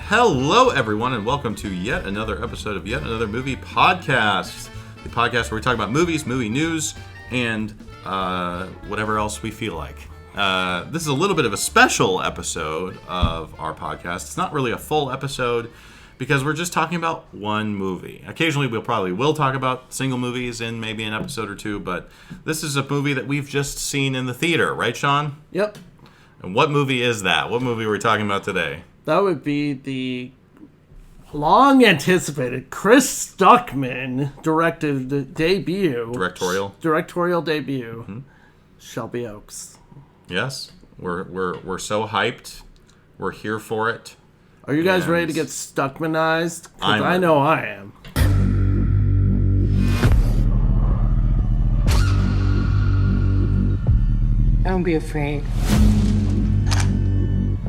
Hello, everyone, and welcome to yet another episode of Yet Another Movie Podcast. The podcast where we talk about movies, movie news, and whatever else we feel like. This is a little bit of a special episode of our podcast. It's not really a full episode because we're just talking about one movie. Occasionally, we'll probably talk about single movies in maybe an episode or two, but this is a movie that we've just seen in the theater, right, Sean? Yep. And what movie is that? What movie are we talking about today? That would be the long-anticipated Chris Stuckmann directed debut. Directorial debut. Mm-hmm. Shelby Oaks. Yes, we're so hyped. We're here for it. Are you guys ready to get Stuckmannized? Because I know I am. Don't be afraid.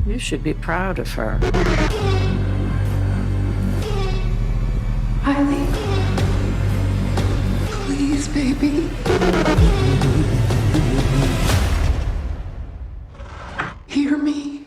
You should be proud of her. Riley. Please, baby. Hear me.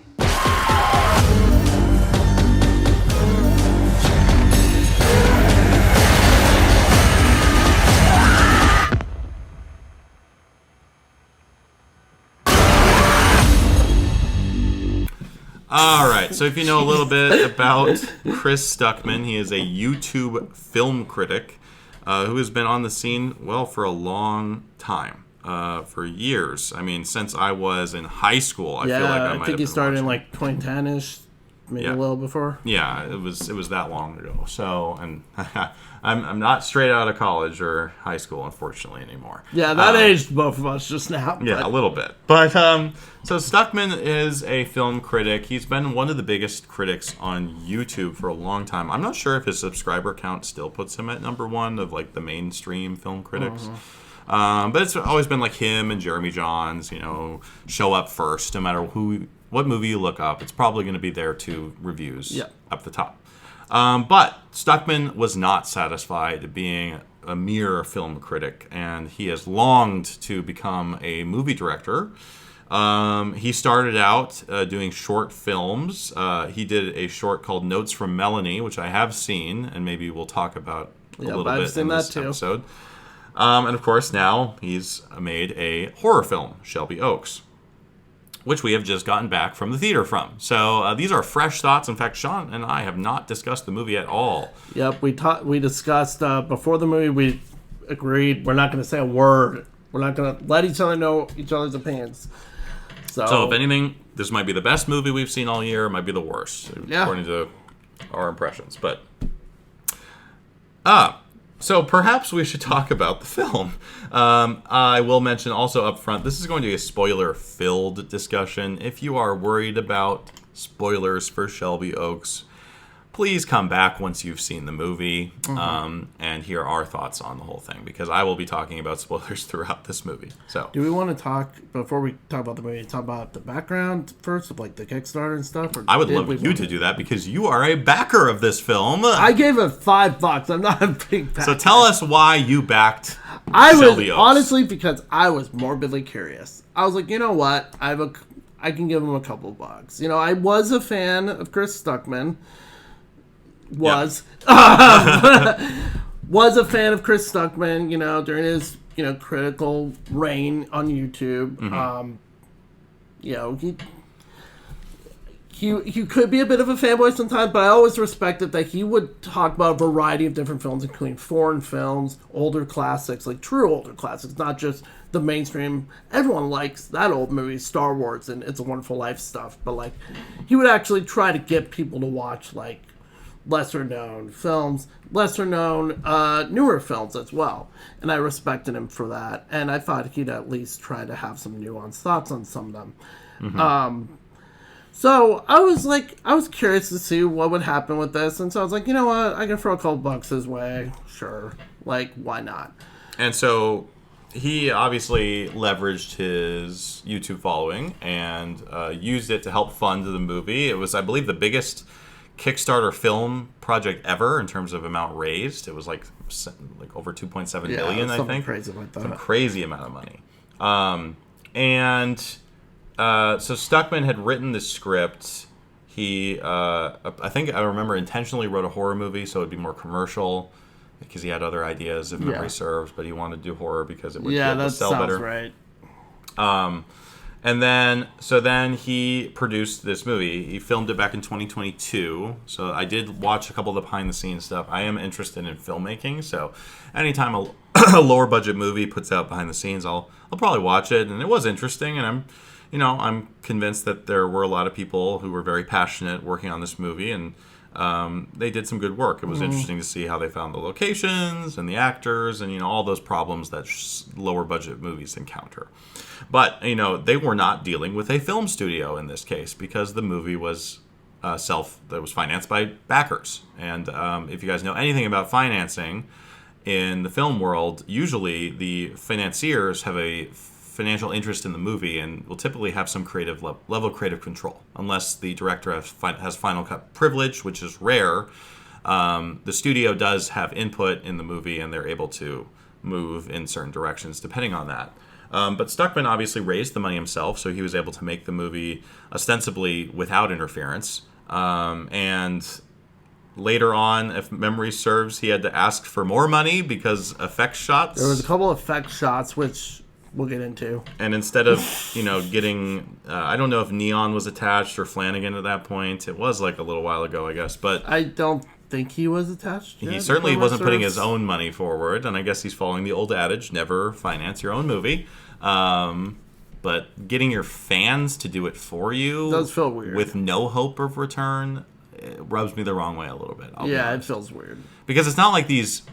All right, so if you know a little bit about Chris Stuckmann, he is a YouTube film critic who has been on the scene, well, for a long time, for years. I mean, since I was in high school, I feel like I might have been I think he started in like 2010-ish, maybe a little before. Yeah, it was that long ago. So, and I'm not straight out of college or high school, unfortunately, anymore. Yeah, that aged both of us just now. Yeah, a little bit. But, so Stuckmann is a film critic. He's been one of the biggest critics on YouTube for a long time. I'm not sure if his subscriber count still puts him at number one of, like, the mainstream film critics. But it's always been, like, him and Jeremy Johns, show up first, no matter what movie you look up. It's probably going to be their two reviews up the top. But Stuckmann was not satisfied being a mere film critic, and he has longed to become a movie director. He started out doing short films. He did a short called Notes from Melanie, which I have seen, and maybe we'll talk about a little bit in this episode. And of course, now he's made a horror film, Shelby Oaks, which we have just gotten back from the theater from. So these are fresh thoughts. In fact, Sean and I have not discussed the movie at all. Yep, we discussed before the movie. We agreed we're not going to say a word. We're not going to let each other know each other's opinions. So if anything, this might be the best movie we've seen all year. It might be the worst, according to our impressions. But so perhaps we should talk about the film. I will mention also up front, this is going to be a spoiler-filled discussion. If you are worried about spoilers for Shelby Oaks, please come back once you've seen the movie and hear our thoughts on the whole thing, because I will be talking about spoilers throughout this movie. So, do we want to talk, before we talk about the movie, talk about the background first, of like the Kickstarter and stuff? Or I would love you to do that, because you are a backer of this film. I gave it $5. I'm not a big backer. So tell us why you backed Shelby Oaks. Honestly, because I was morbidly curious. I was like, you know what? I can give him a couple bucks. I was a fan of Chris Stuckmann. Was a fan of Chris Stuckmann, during his, critical reign on YouTube. He could be a bit of a fanboy sometimes, but I always respected that he would talk about a variety of different films, including foreign films, older classics, like true older classics, not just the mainstream. Everyone likes that old movie, Star Wars and It's a Wonderful Life stuff, but like he would actually try to get people to watch like lesser known films, newer films as well. And I respected him for that. And I thought he'd at least try to have some nuanced thoughts on some of them. So I was curious to see what would happen with this. And so I was like, you know what? I can throw a couple bucks his way. Sure. Like, why not? And so he obviously leveraged his YouTube following and used it to help fund the movie. It was, I believe, the biggest Kickstarter film project ever in terms of amount raised. It was like over 2.7 billion, I think. Crazy like that. Some crazy amount of money. So Stuckmann had written the script. I think I remember intentionally wrote a horror movie so it'd be more commercial because he had other ideas if memory serves, but he wanted to do horror because it would be able to sell better. That sounds right. And then he produced this movie. He filmed it back in 2022. So I did watch a couple of the behind the scenes stuff. I am interested in filmmaking, so anytime a lower budget movie puts out behind the scenes, I'll probably watch it. And it was interesting, and I'm convinced that there were a lot of people who were very passionate working on this movie, and they did some good work. It was interesting to see how they found the locations and the actors and all those problems that lower budget movies encounter. But they were not dealing with a film studio in this case because the movie was that was financed by backers. And if you guys know anything about financing in the film world, usually the financiers have a financial interest in the movie and will typically have some creative level of creative control, unless the director has final cut privilege, which is rare. The studio does have input in the movie, and they're able to move in certain directions depending on that. But Stuckmann obviously raised the money himself, so he was able to make the movie ostensibly without interference. And later on, if memory serves, he had to ask for more money because effect shots. There was a couple of effect shots, which we'll get into. And instead of, getting, I don't know if Neon was attached or Flanagan at that point. It was like a little while ago, I guess. But I don't think he was attached. He certainly wasn't putting his own money forward. And I guess he's following the old adage, never finance your own movie. But getting your fans to do it for you does feel weird. With no hope of return, it rubs me the wrong way a little bit. It feels weird. Because it's not like these...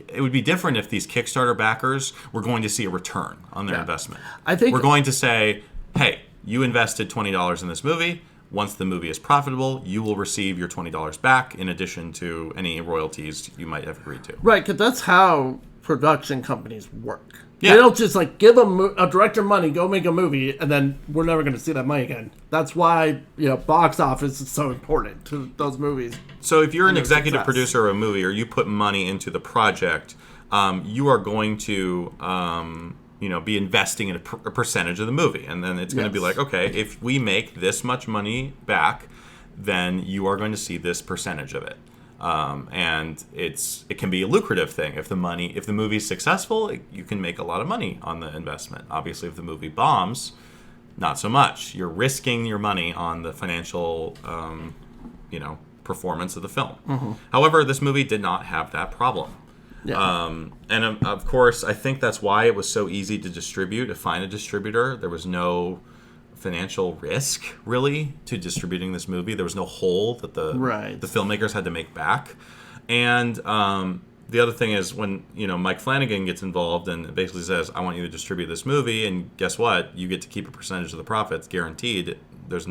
It would be different if these Kickstarter backers were going to see a return on their investment. I think we're going to say, hey, you invested $20 in this movie. Once the movie is profitable, you will receive your $20 back in addition to any royalties you might have agreed to. Right, because that's how production companies work. Yeah. They don't just give a director money, go make a movie, and then we're never going to see that money again. That's why box office is so important to those movies. So if you're an executive producer of a movie or you put money into the project, you are going to be investing in a percentage of the movie. And then it's going to be like, okay, if we make this much money back, then you are going to see this percentage of it. And it can be a lucrative thing. If the movie is successful, you can make a lot of money on the investment. Obviously, if the movie bombs, not so much. You're risking your money on the financial, performance of the film. Mm-hmm. However, this movie did not have that problem. Yeah. And of course, I think that's why it was so easy to find a distributor. There was no financial risk really to distributing this movie. There was no hole that the filmmakers had to make back. And the other thing is when Mike Flanagan gets involved and basically says, I want you to distribute this movie, and guess what, you get to keep a percentage of the profits guaranteed. This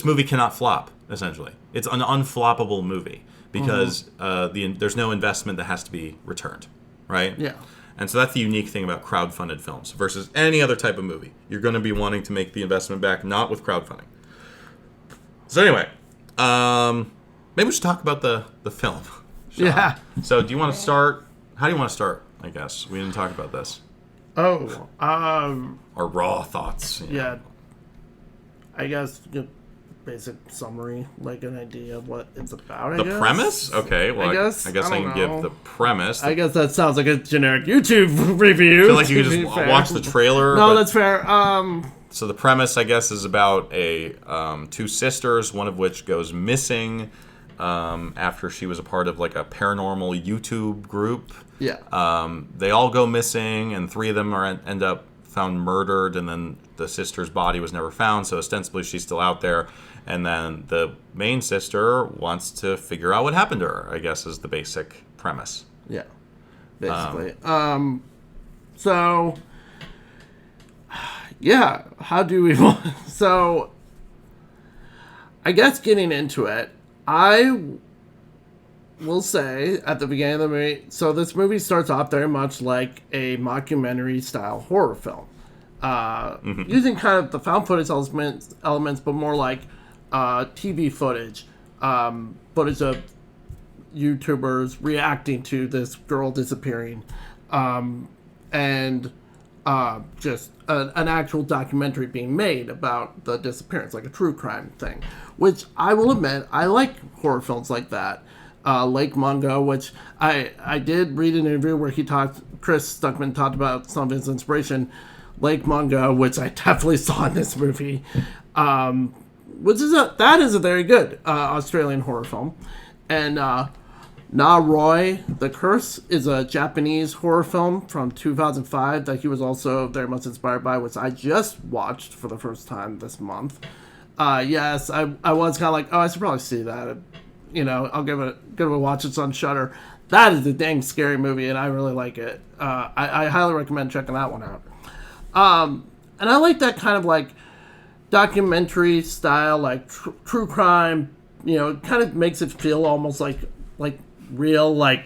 movie cannot flop, essentially. It's an unfloppable movie because there's no investment that has to be returned, right? Yeah. And so that's the unique thing about crowdfunded films versus any other type of movie. You're going to be wanting to make the investment back, not with crowdfunding. So anyway, maybe we should talk about the film. Sean. Yeah. So do you want to start? How do you want to start? I guess we didn't talk about this. Oh, Our raw thoughts. Yeah. I guess basic summary, an idea of what it's about. The premise? Okay. Well, I guess I can give the premise. I guess that sounds like a generic YouTube review. I feel like you could just watch the trailer. No, that's fair. So the premise, I guess, is about two sisters, one of which goes missing after she was a part of a paranormal YouTube group. Yeah. They all go missing, and three of them end up found murdered, and then the sister's body was never found, so ostensibly she's still out there. And then the main sister wants to figure out what happened to her, I guess, is the basic premise. Yeah, basically. So, yeah, how do we... So, I guess getting into it, I will say at the beginning of the movie, so this movie starts off very much like a mockumentary-style horror film. Using kind of the found footage elements, but more like TV footage of YouTubers reacting to this girl disappearing. And just an actual documentary being made about the disappearance, like a true crime thing. Which I will admit, I like horror films like that. Lake Mungo, which I did read an interview where Chris Stuckmann talked about some of his inspiration. Lake Mungo, which I definitely saw in this movie, that is a very good Australian horror film. And Na Roy, The Curse is a Japanese horror film from 2005 that he was also very much inspired by, which I just watched for the first time this month. Yes, I was kind of like, oh, I should probably see that. I'll give it a watch. It's on Shudder. That is a dang scary movie, and I really like it. I highly recommend checking that one out. And I like that kind of like documentary style, like true crime. It kind of makes it feel almost like real, like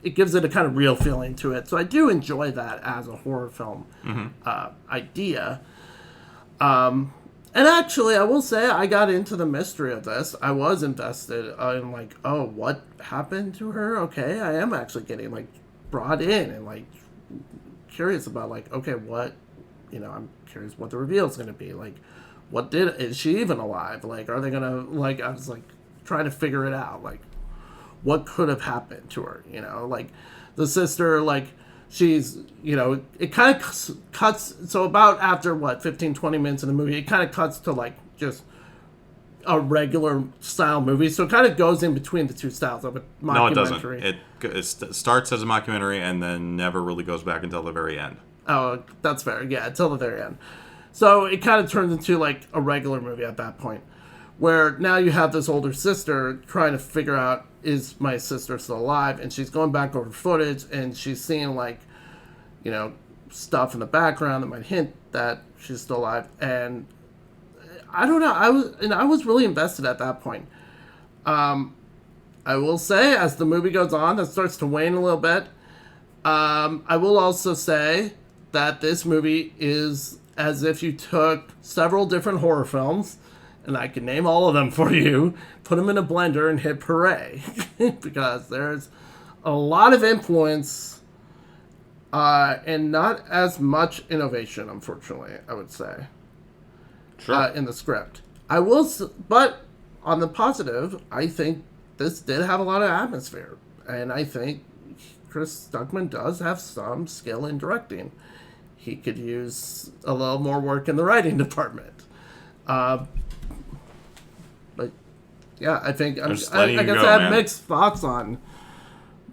it gives it a kind of real feeling to it. So I do enjoy that as a horror film idea. And actually, I will say I got into the mystery of this. I was invested in like, oh, what happened to her? Okay, I am actually getting like brought in and like curious about like, okay, what, I'm curious what the reveal is going to be. Like, is she even alive? Like, are they going to, like, I was like trying to figure it out. Like, what could have happened to her? Like the sister, like, she's, it kind of cuts. So about after 15, 20 minutes in the movie, it kind of cuts to like just a regular style movie. So it kind of goes in between the two styles of a mockumentary. No, it doesn't. It starts as a mockumentary and then never really goes back until the very end. Oh, that's fair. Yeah, until the very end. So it kind of turns into like a regular movie at that point, where now you have this older sister trying to figure out, is my sister still alive? And she's going back over footage and she's seeing like, stuff in the background that might hint that she's still alive. And I don't know. I was really invested at that point. I will say, as the movie goes on, that starts to wane a little bit. I will also say that this movie is as if you took several different horror films, and I can name all of them for you, put them in a blender and hit hooray. Because there's a lot of influence and not as much innovation, unfortunately, I would say, in the script. But on the positive, I think this did have a lot of atmosphere. And I think Chris Stuckmann does have some skill in directing. He could use a little more work in the writing department. But yeah, I think I guess I have mixed thoughts on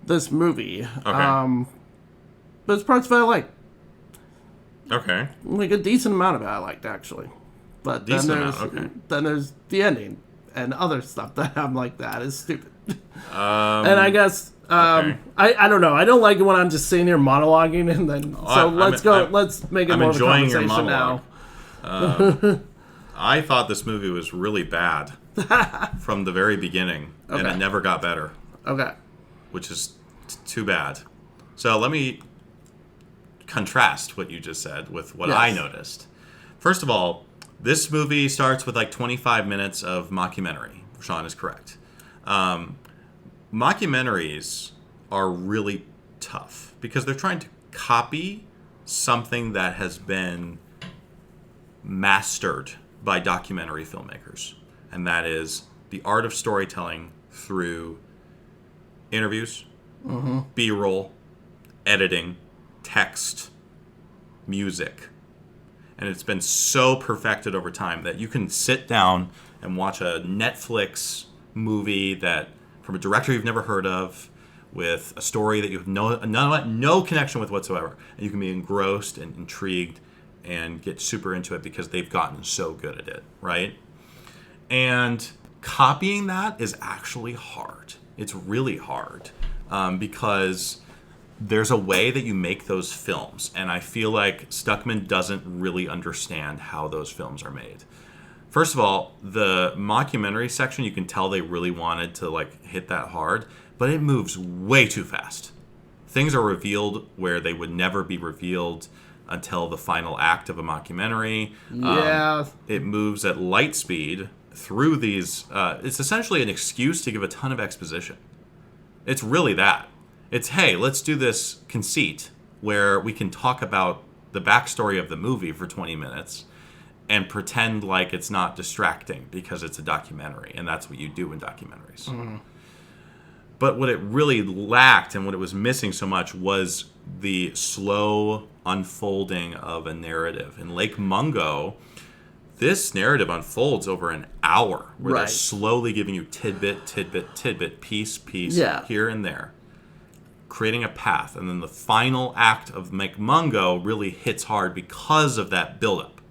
this movie. Okay. But there's parts of it I like. Okay. Like a decent amount of it I liked, actually. But then there's the ending and other stuff that I'm like, that is stupid. And I guess I don't know. I don't like it when I'm just sitting here monologuing and then let's make it more of a conversation now. I thought this movie was really bad from the very beginning, and it never got better. Okay. Which is too bad. So let me contrast what you just said with what I noticed. First of all, this movie starts with like 25 minutes of mockumentary. Sean is correct. Mockumentaries are really tough because they're trying to copy something that has been mastered by documentary filmmakers, and that is the art of storytelling through interviews, B-roll, editing, text, music. And it's been so perfected over time that you can sit down and watch a Netflix movie that from a director you've never heard of, with a story that you have no connection with whatsoever, and you can be engrossed and intrigued and get super into it because they've gotten so good at it, right? And copying that is actually hard. It's really hard because there's a way that you make those films, and I feel like Stuckmann doesn't really understand how those films are made. First of all, the mockumentary section, you can tell they really wanted to like hit that hard, but it moves way too fast. Things are revealed where they would never be revealed until the final act of a mockumentary. Yeah. It moves at light speed through these. It's essentially an excuse to give a ton of exposition. It's really that. It's, hey, let's do this conceit where we can talk about the backstory of the movie for 20 minutes and pretend like it's not distracting because it's a documentary, and that's what you do in documentaries. But what it really lacked and what it was missing so much was the slow unfolding of a narrative. In Lake Mungo, this narrative unfolds over an hour where they're slowly giving you tidbit, piece, here and there, creating a path. And then the final act of Lake Mungo really hits hard because of that buildup.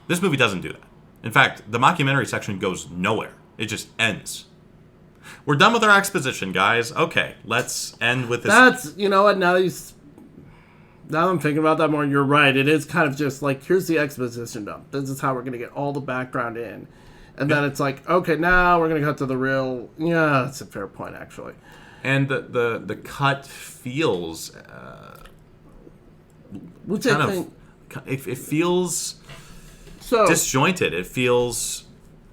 This movie doesn't do that. In fact, the mockumentary section goes nowhere. It just ends. We're done with our exposition, guys. Okay, let's end with this. That's, you know what, now I'm thinking about that more, you're right. It is kind of just like, here's the exposition dump. This is how we're going to get all the background in. And then it's like, okay, now we're going to cut to the real... Yeah, that's a fair point, actually. And the cut feels... Which I think... It feels disjointed. It feels...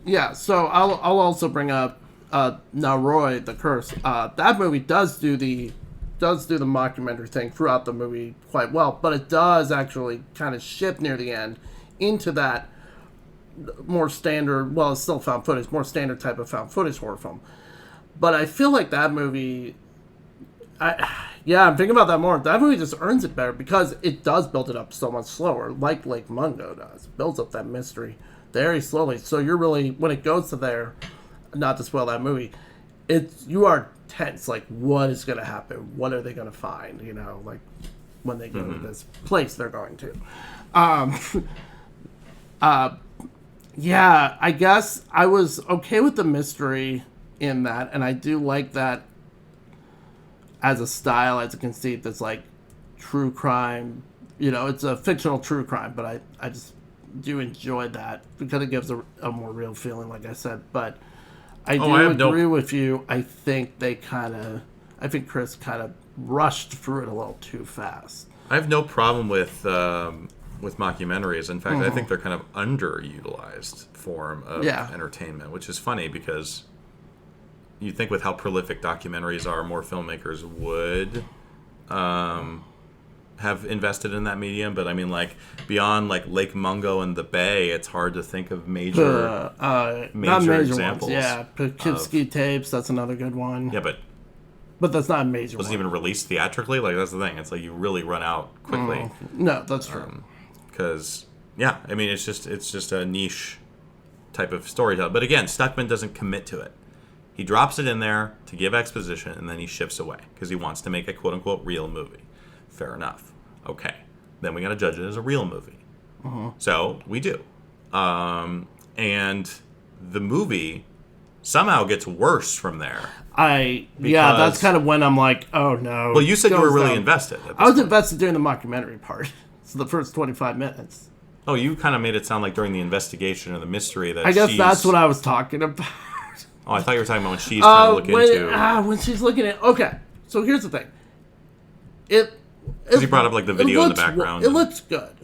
Yeah, so I'll also bring up Naroi, The Curse. That movie does do the mockumentary thing throughout the movie quite well, but it does actually kind of shift near the end into that more standard, well, it's still found footage, more standard type of found footage horror film. But I feel like that movie, I'm thinking about that more. That movie just earns it better because it does build it up so much slower, like Lake Mungo does. It builds up that mystery very slowly. So you're really, when it goes to there, not to spoil that movie, you are tense. Like, what is going to happen? What are they going to find? You know, like when they go to this place they're going to. Yeah, I guess I was okay with the mystery in that, and I do like that as a style, as a conceit that's like true crime. You know, it's a fictional true crime, but I just do enjoy that because it gives a more real feeling, like I said. But I agree with you. I think Chris kind of rushed through it a little too fast. I have no problem with mockumentaries. In fact, I think they're kind of underutilized form of entertainment, which is funny because you think with how prolific documentaries are, more filmmakers would have invested in that medium. But I mean, like beyond like Lake Mungo and the Bay, it's hard to think of major examples. Ones, yeah, Poughkeepsie tapes. That's another good one. Yeah, but that's not a major. Was it even released theatrically? Like that's the thing. It's like you really run out quickly. No, that's true. Because I mean, it's just a niche type of storytelling. But again, Stuckmann doesn't commit to it. He drops it in there to give exposition, and then he shifts away because he wants to make a quote-unquote real movie. Fair enough. Okay. Then we got to judge it as a real movie. So we do. And the movie somehow gets worse from there. That's kind of when I'm like, oh no. Well, you said you were really invested. I was invested during the mockumentary part. So the first 25 minutes. Oh, you kind of made it sound like during the investigation or the mystery that I guess that's what I was talking about. Oh, I thought you were talking about when she's trying to look into... when she's looking at... Okay, so here's the thing. Because you brought up like the video in the background. It looks good.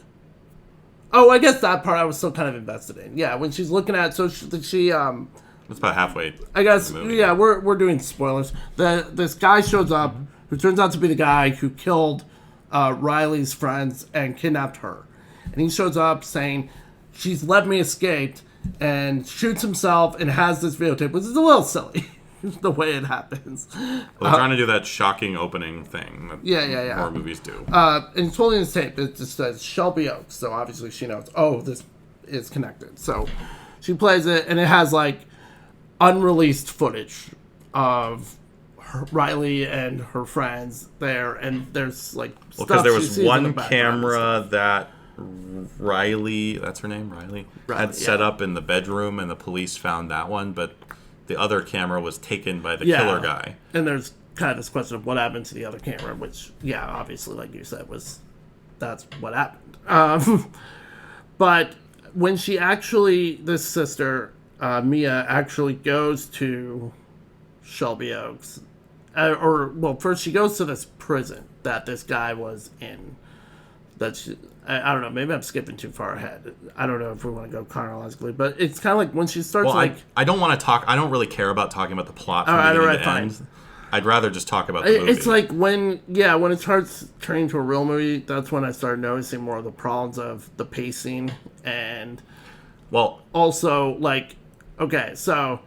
Oh, I guess that part I was still kind of invested in. Yeah, when she's looking at... So she it's about halfway. I guess, yeah, we're doing spoilers. This guy shows up who turns out to be the guy who killed Riley's friends and kidnapped her. And he shows up saying, she's let me escape, and shoots himself and has this videotape, which is a little silly, the way it happens. Well, they're trying to do that shocking opening thing that horror movies do. And it's holding this tape. It just says Shelby Oaks, so obviously she knows, this is connected. So she plays it, and it has, like, unreleased footage of Riley and her friends there, and there's, like, stuff because there was she sees one in the camera that Riley, that's her name, Riley, had set up in the bedroom, and the police found that one, but the other camera was taken by the killer guy. And there's kind of this question of what happened to the other camera, which, obviously, like you said, that's what happened. But when she this sister, Mia, actually goes to Shelby Oaks, first she goes to this prison that this guy was in. I don't know. Maybe I'm skipping too far ahead. I don't know if we want to go chronologically, but it's kind of like when she starts I don't want to talk. I don't really care about talking about the plot from beginning to end. I'd rather just talk about the movie. It's like when it starts turning into a real movie, that's when I started noticing more of the problems of the pacing and also like, okay, so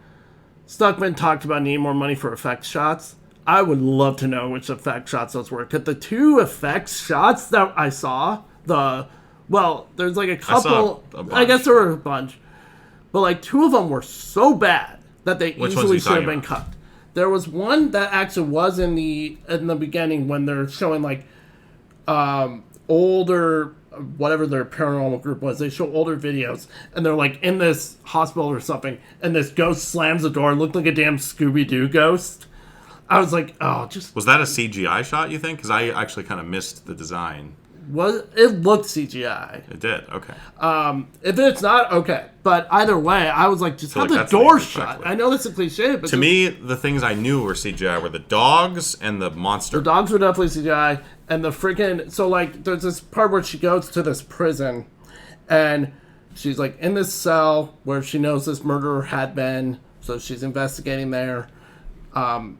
Stuckmann talked about needing more money for effect shots. I would love to know which effect shots those were. Because the 2 effects shots that I saw, there's like a couple. I guess there were a bunch. But like 2 of them were so bad that they easily should have been cut. There was one that actually was in the beginning when they're showing like older, whatever their paranormal group was. They show older videos and they're like in this hospital or something, and this ghost slams the door and looked like a damn Scooby-Doo ghost. I was like, was that a CGI shot, you think? Because I actually kind of missed the design. It looked CGI. It did, okay. If it's not, okay. But either way, I was like, just have the door shut. I know that's a cliche, but... To me, the things I knew were CGI were the dogs and the monster. The dogs were definitely CGI, and the freaking... So, like, there's this part where she goes to this prison, and she's, like, in this cell where she knows this murderer had been, so she's investigating there. And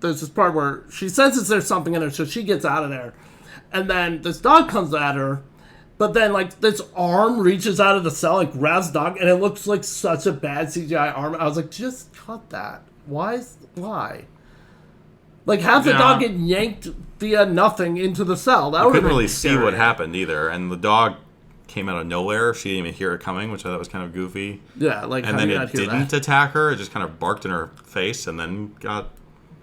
there's this part where she senses there's something in there, so she gets out of there. And then this dog comes at her, but then, like, this arm reaches out of the cell and grabs the dog, and it looks like such a bad CGI arm. I was like, just cut that. Why? Like, have the dog get yanked via nothing into the cell. That would couldn't really see what happened either, and the dog came out of nowhere. She didn't even hear it coming, which I thought was kind of goofy. Yeah, like, and then it didn't attack her. It just kind of barked in her face, and then got...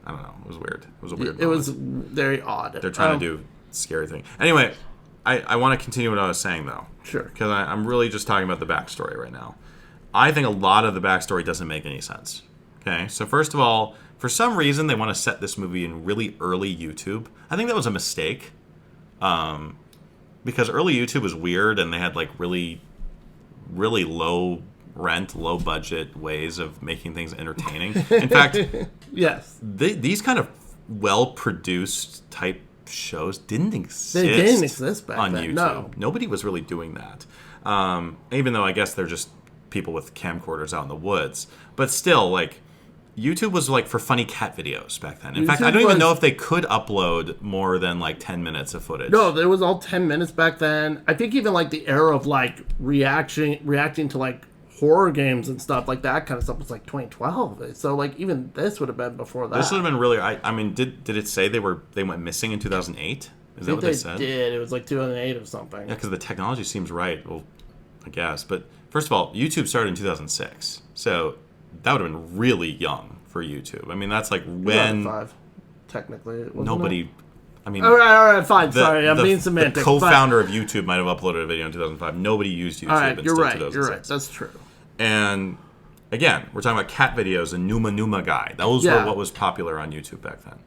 I don't know. It was weird. It was a weird moment. It was very odd. They're trying to do scary thing. Anyway, I want to continue what I was saying, though. Sure. Because I'm really just talking about the backstory right now. I think a lot of the backstory doesn't make any sense. Okay? So first of all, for some reason, they want to set this movie in really early YouTube. I think that was a mistake. Because early YouTube was weird, and they had, like, really, really low rent, low budget ways of making things entertaining. In fact, yes, these kind of well produced type shows didn't exist. They didn't exist back on then. YouTube. No, nobody was really doing that. Even though I guess they're just people with camcorders out in the woods, but still, like, YouTube was like for funny cat videos back then. In fact, I don't even know if they could upload more than like 10 minutes of footage. No, it was all 10 minutes back then. I think even like the era of like reacting to like horror games and stuff like that kind of stuff was like 2012. So like even this would have been before that. This would have been really. I mean, did it say they went missing in 2008? Is that what they said? Did. It was like 2008 or something. Yeah, because the technology seems right. Well, I guess. But first of all, YouTube started in 2006, so that would have been really young for YouTube. I mean, that's like when 2005, technically. Nobody. It? I mean, all right, fine. Sorry, I'm being semantic. The co-founder of YouTube might have uploaded a video in 2005. Nobody used YouTube. All right, until 2006. You're right. That's true. And again, we're talking about cat videos and Numa guy. Those were what was popular on YouTube back then.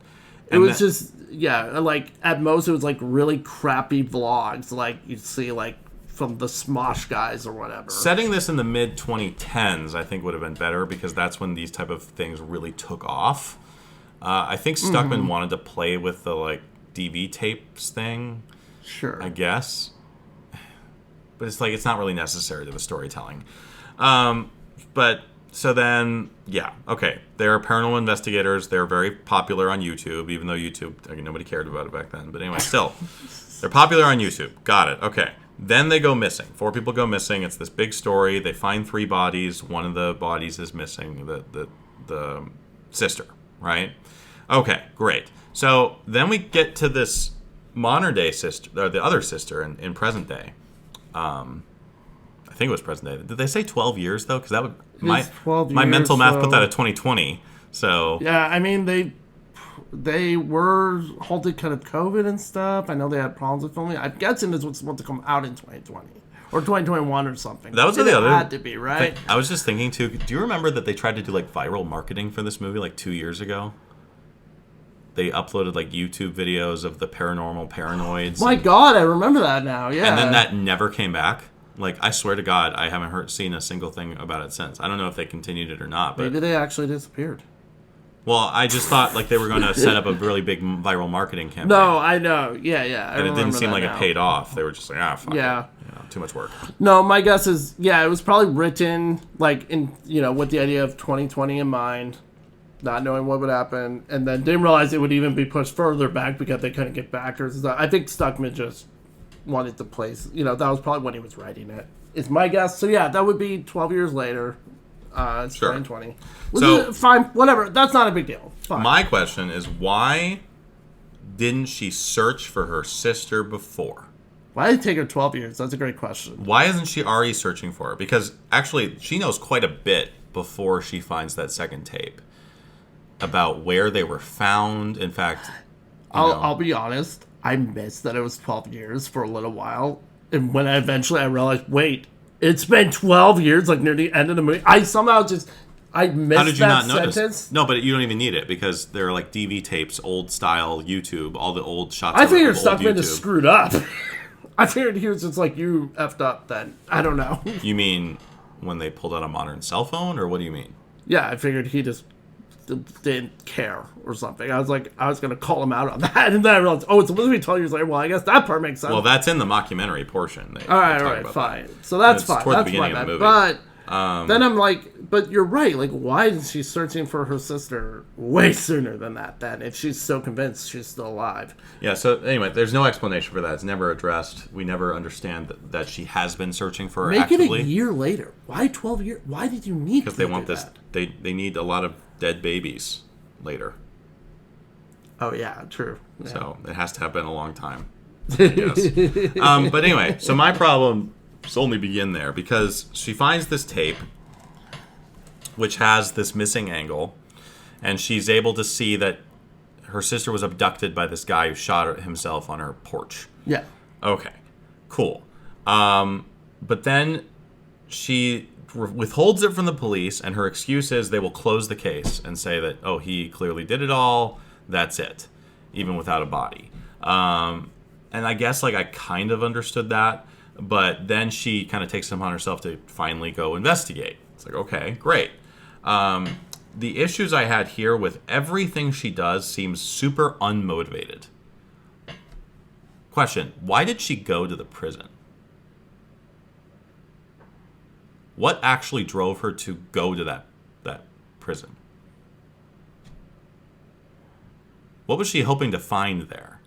And it was just like at most it was like really crappy vlogs, like you'd see like from the Smosh guys or whatever. Setting this in the mid 2010s, I think would have been better because that's when these type of things really took off. I think Stuckmann wanted to play with the like DV tapes thing. Sure. I guess. But it's like it's not really necessary to the storytelling. But so then, okay. They're paranormal investigators. They're very popular on YouTube, even though YouTube, nobody cared about it back then. But anyway, still, they're popular on YouTube. Got it. Okay. Then they go missing. 4 people go missing. It's this big story. They find 3 bodies. One of the bodies is missing. The sister, right? Okay, great. So then we get to this modern day sister, or the other sister in present day. I think it was present day. Did they say 12 years though? Because that would my mental math put that at 2020. So yeah, I mean they were halted because of COVID and stuff. I know they had problems with filming. I'm guessing this was supposed to come out in 2020 or 2021 or something. That was the other. Had to be right. I was just thinking too. Do you remember that they tried to do like viral marketing for this movie like 2 years ago? They uploaded like YouTube videos of the paranormal paranoids. My God, I remember that now. Yeah, and then that never came back. Like, I swear to God, I haven't seen a single thing about it since. I don't know if they continued it or not. But maybe they actually disappeared. Well, I just thought like they were going to set up a really big viral marketing campaign. No, I know. Yeah. And it didn't seem like it paid off. They were just like, fuck yeah. it. Too much work. No, my guess is, it was probably written like in, with the idea of 2020 in mind. not knowing what would happen, and then didn't realize it would even be pushed further back because they couldn't get backers. I think Stuckmann just wanted to place, that was probably when he was writing it. Is my guess. So yeah, that would be 12 years later. It's Sure. 2020. So fine, whatever. That's not a big deal. Fine. my question is, why didn't she search for her sister before? Why did it take her 12 years? That's a great question. Why isn't she already searching for her? Because actually, she knows quite a bit before she finds that second tape about where they were found. In fact, I'll be honest. I missed that it was 12 years for a little while. And when I realized, wait, it's been 12 years, like near the end of the movie. I somehow I missed how did you that not notice? sentence. No, but you don't even need it because they're like DV tapes, old style YouTube, all the old shots. I figured of old Stuckmann YouTube. is screwed up. I figured he was just like, you effed up then. I don't know. You mean when they pulled out a modern cell phone, or what do you mean? Yeah, I figured he just didn't care or something. I was going to call him out on that. And then I realized, it's supposed to be 12 years later. Well, I guess that part makes sense. Well, that's in the mockumentary portion. All right, fine. So that's fine. Toward the That's beginning fine. of the movie. But then I'm like, but you're right. Like, why is she searching for her sister way sooner than that, then, if she's so convinced she's still alive? Yeah, so anyway, there's no explanation for that. It's never addressed. We never understand that she has been searching for her Make actively. it a year later. Why 12 years? Why did you need to Because they want do this. that? They need a lot of dead babies later. Oh, yeah, true. Yeah. So it has to have been a long time. Yes. But anyway, so my problems only begin there because she finds this tape, which has this missing angle, and she's able to see that her sister was abducted by this guy who shot himself on her porch. Yeah. Okay, cool. But then she withholds it from the police, and her excuse is they will close the case and say that, he clearly did it all. That's it, even without a body. And I guess I kind of understood that, but then she kind of takes it upon herself to finally go investigate. It's like, okay, great. The issues I had here with everything she does seems super unmotivated. Question, why did she go to the prison? What actually drove her to go to that prison? What was she hoping to find there?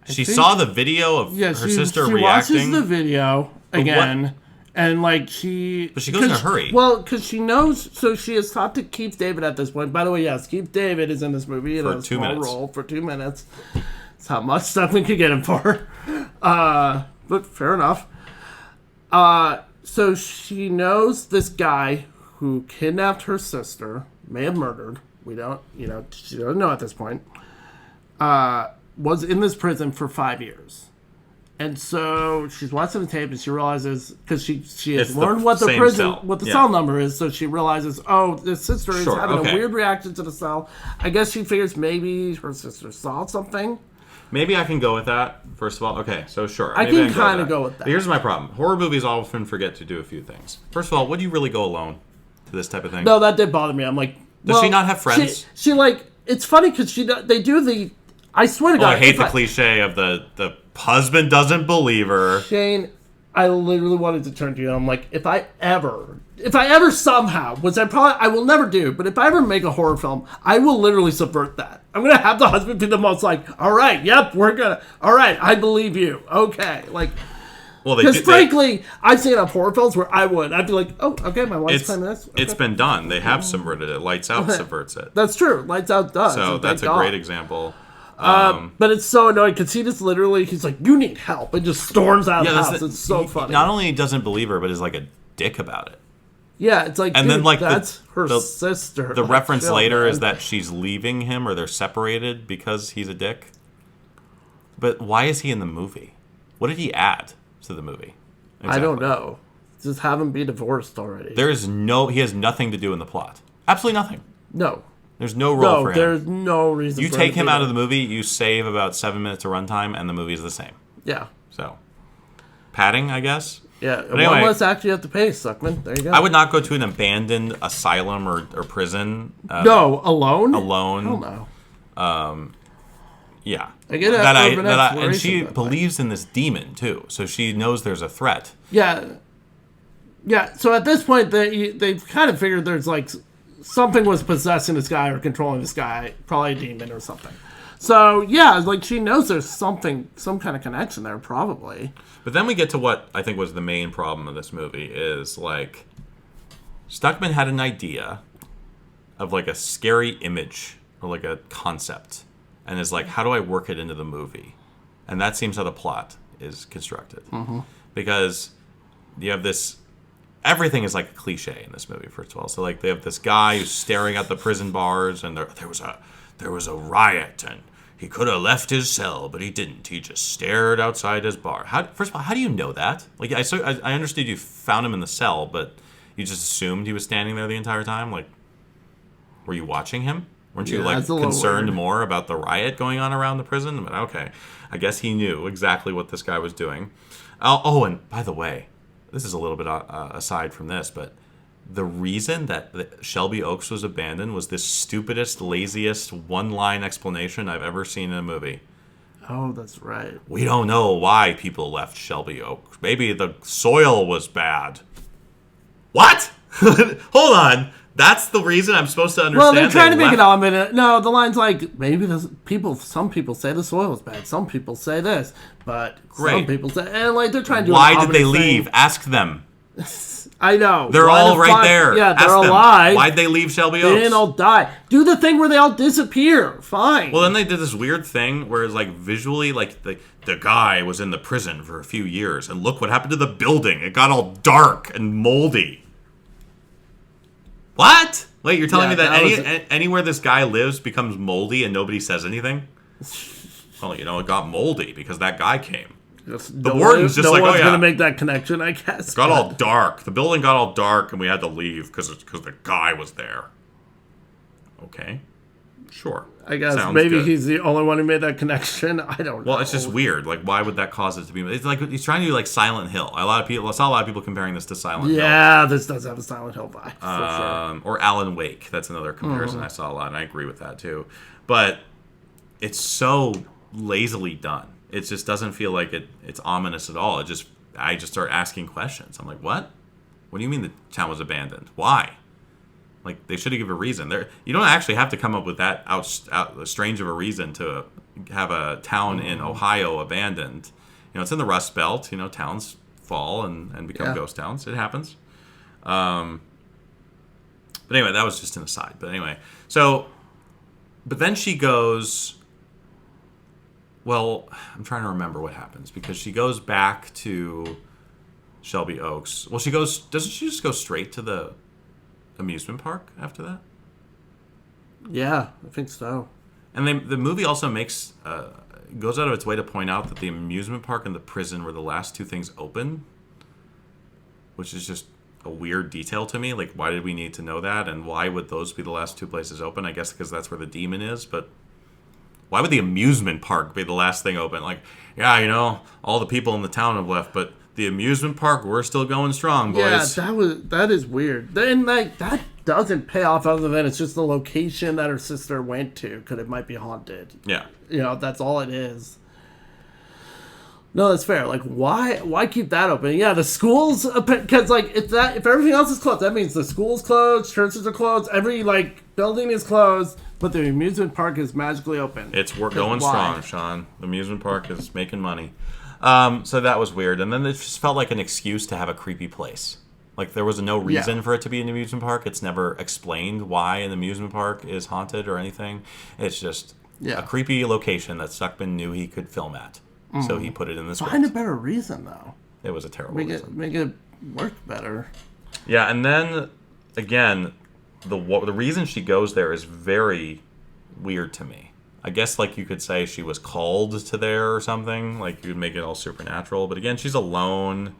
She saw the video of her sister she reacting. Watches the video again, and she. But she goes in a hurry. Well, because she knows. So she has talked to Keith David at this point. By the way, yes, Keith David is in this movie in For a 2 small minutes. role for 2 minutes. That's how much stuff we could get him for. But fair enough. So she knows this guy who kidnapped her sister, may have murdered. We don't, she doesn't know at this point. Was in this prison for 5 years. And so she's watching the tape and she realizes, because she has learned what the same prison, cell. what the Yeah. cell number is, so she realizes, this sister is Sure, having okay. a weird reaction to the cell. I guess she figures maybe her sister saw something. Maybe I can go with that, first of all. Okay, so sure. I maybe can kind of go with that. But here's my problem. Horror movies often forget to do a few things. First of all, would you really go alone to this type of thing? No, that did bother me. I'm like, Does she not have friends? She it's funny because they do the, I swear to God. I hate the cliche of the husband doesn't believe her. Shane, I literally wanted to turn to you and I'm like, if I ever somehow, which I will never do, but if I ever make a horror film, I will literally subvert that. I'm going to have the husband be the most all right, yep, all right, I believe you. Okay. Well, because frankly, I've seen enough horror films where I'd be like, oh, okay, my wife's playing this. Okay. It's been done. They have subverted it. Lights Out subverts it. That's true. Lights Out does. So that's a great example. But it's so annoying because he just literally, he's like, you need help, and just storms out of the house. It's so funny. Not only doesn't believe her, but is like a dick about it. Yeah, it's like, And dude, then like that's her sister. The reference chill, later man. is that she's leaving him or they're separated because he's a dick. But why is he in the movie? What did he add to the movie? I don't know. Just have him be divorced already. He has nothing to do in the plot. Absolutely nothing. No. There's no role for him. There's no reason You for take him him out of the movie, you save about 7 minutes of runtime, and the movie is the same. Yeah. So, padding, I guess. Yeah. But anyway, one less act you have to pay, Stuckmann. There you go. I would not go to an abandoned asylum or prison. No, alone? Alone. Hell no. Yeah. I get and she believes in this demon, too. So she knows there's a threat. Yeah. Yeah, so at this point, they've kind of figured there's something was possessing this guy or controlling this guy, probably a demon or something. So, yeah, like, she knows there's some kind of connection there, probably. But then we get to what I think was the main problem of this movie is, like, Stuckmann had an idea of, like, a scary image or, like, a concept. And is like, how do I work it into the movie? And that seems how the plot is constructed. Mm-hmm. Because you have this... Everything is like a cliche in this movie, first of all. So, like, they have this guy who's staring at the prison bars, and there was a riot, and he could have left his cell, but he didn't. He just stared outside his bar. First of all, how do you know that? Like, I understood you found him in the cell, but you just assumed he was standing there the entire time? Like, were you watching him? Weren't you, like, concerned more about the riot going on around the prison? But okay, I guess he knew exactly what this guy was doing. Oh, and by the way, this is a little bit aside from this, but the reason that Shelby Oaks was abandoned was this stupidest, laziest one-line explanation I've ever seen in a movie. Oh, that's right. We don't know why people left Shelby Oaks. Maybe the soil was bad. What? Hold on. That's the reason I'm supposed to understand. Well, they're trying to make it ominous. No, the line's like, maybe some people say the soil is bad. Some people say this. But some people say... And, like, they're trying to do Why did they leave? Ask them. I know. They're all right there. Yeah, they're Ask alive. Them. Why'd they leave Shelby Oaks? They didn't all die. Do the thing where they all disappear. Fine. Well, then they did this weird thing where it's like visually, like the guy was in the prison for a few years, and look what happened to the building. It got all dark and moldy. What? Wait, you're telling me that anywhere this guy lives becomes moldy and nobody says anything? Well, it got moldy because that guy came. The warden's just like, oh yeah. No one's going to make that connection, I guess. It got all dark. The building got all dark, and we had to leave because the guy was there. Okay. Sure. I guess Sounds maybe good. He's the only one who made that connection. I don't know. Well, it's just weird. Like, why would that cause it to be... It's like he's trying to do, like, Silent Hill. I saw a lot of people comparing this to Silent Hill. Yeah, this does have a Silent Hill vibe, for sure. Or Alan Wake. That's another comparison I saw a lot, and I agree with that, too. But it's so lazily done. It just doesn't feel like it's ominous at all. I just start asking questions. I'm like, what? What do you mean the town was abandoned? Why? Like, they should have given a reason. You don't actually have to come up with that strange of a reason to have a town in Ohio abandoned. It's in the Rust Belt. Towns fall and become ghost towns. It happens. But anyway, that was just an aside. But anyway, but then she goes... Well, I'm trying to remember what happens because she goes back to Shelby Oaks. Well, doesn't she just go straight to the amusement park after that? Yeah, I think so. And the movie also goes out of its way to point out that the amusement park and the prison were the last two things open, which is just a weird detail to me. Like, why did we need to know that? And why would those be the last two places open? I guess because that's where the demon is, but... Why would the amusement park be the last thing open? Like, yeah, all the people in the town have left, but the amusement park, we're still going strong, boys. Yeah, that is weird. And, like, that doesn't pay off other than it's just the location that her sister went to because it might be haunted. Yeah. That's all it is. No, that's fair. Like, why keep that open? Yeah, the schools, because, like, if everything else is closed, that means the school's closed, churches are closed, every, like, building is closed, but the amusement park is magically open. It's going strong, Sean. The amusement park is making money. So that was weird. And then it just felt like an excuse to have a creepy place. Like, there was no reason for it to be an amusement park. It's never explained why an amusement park is haunted or anything. It's just a creepy location that Stuckmann knew he could film at. So he put it in the script. Find a better reason, though. It was a terrible reason. Make it work better. Yeah, and then, again, the reason she goes there is very weird to me. I guess, like, you could say she was called to there or something. Like, you'd make it all supernatural. But again, she's alone.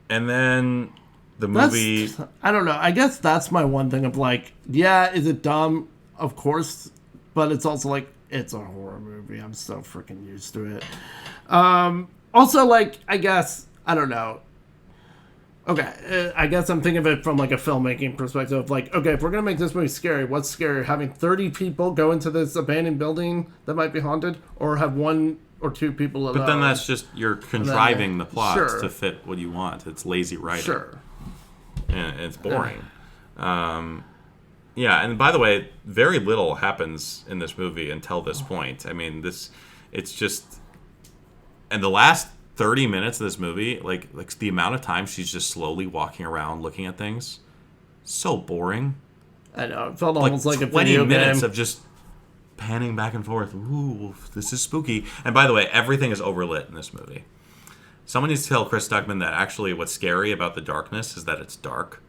And then the movie... I don't know. I guess that's my one thing of, like, yeah, is it dumb? Of course. But it's also, like, it's a horror movie. I'm so freaking used to it. Also, like, I guess, I don't know. Okay, I guess I'm thinking of it from, like, a filmmaking perspective. Like, okay, if we're going to make this movie scary, what's scary? Having 30 people go into this abandoned building that might be haunted? Or have one or two people alone? But then that's just, you're contriving the plot to fit what you want. It's lazy writing. Sure. And it's boring. Yeah, and by the way, very little happens in this movie until this point. I mean, it's just, and the last 30 minutes of this movie, like the amount of time she's just slowly walking around looking at things, so boring. I know, it felt almost like a 20 video minutes game. of just panning back and forth. Ooh, this is spooky. And by the way, everything is overlit in this movie. Someone needs to tell Chris Stuckmann that actually what's scary about the darkness is that it's dark.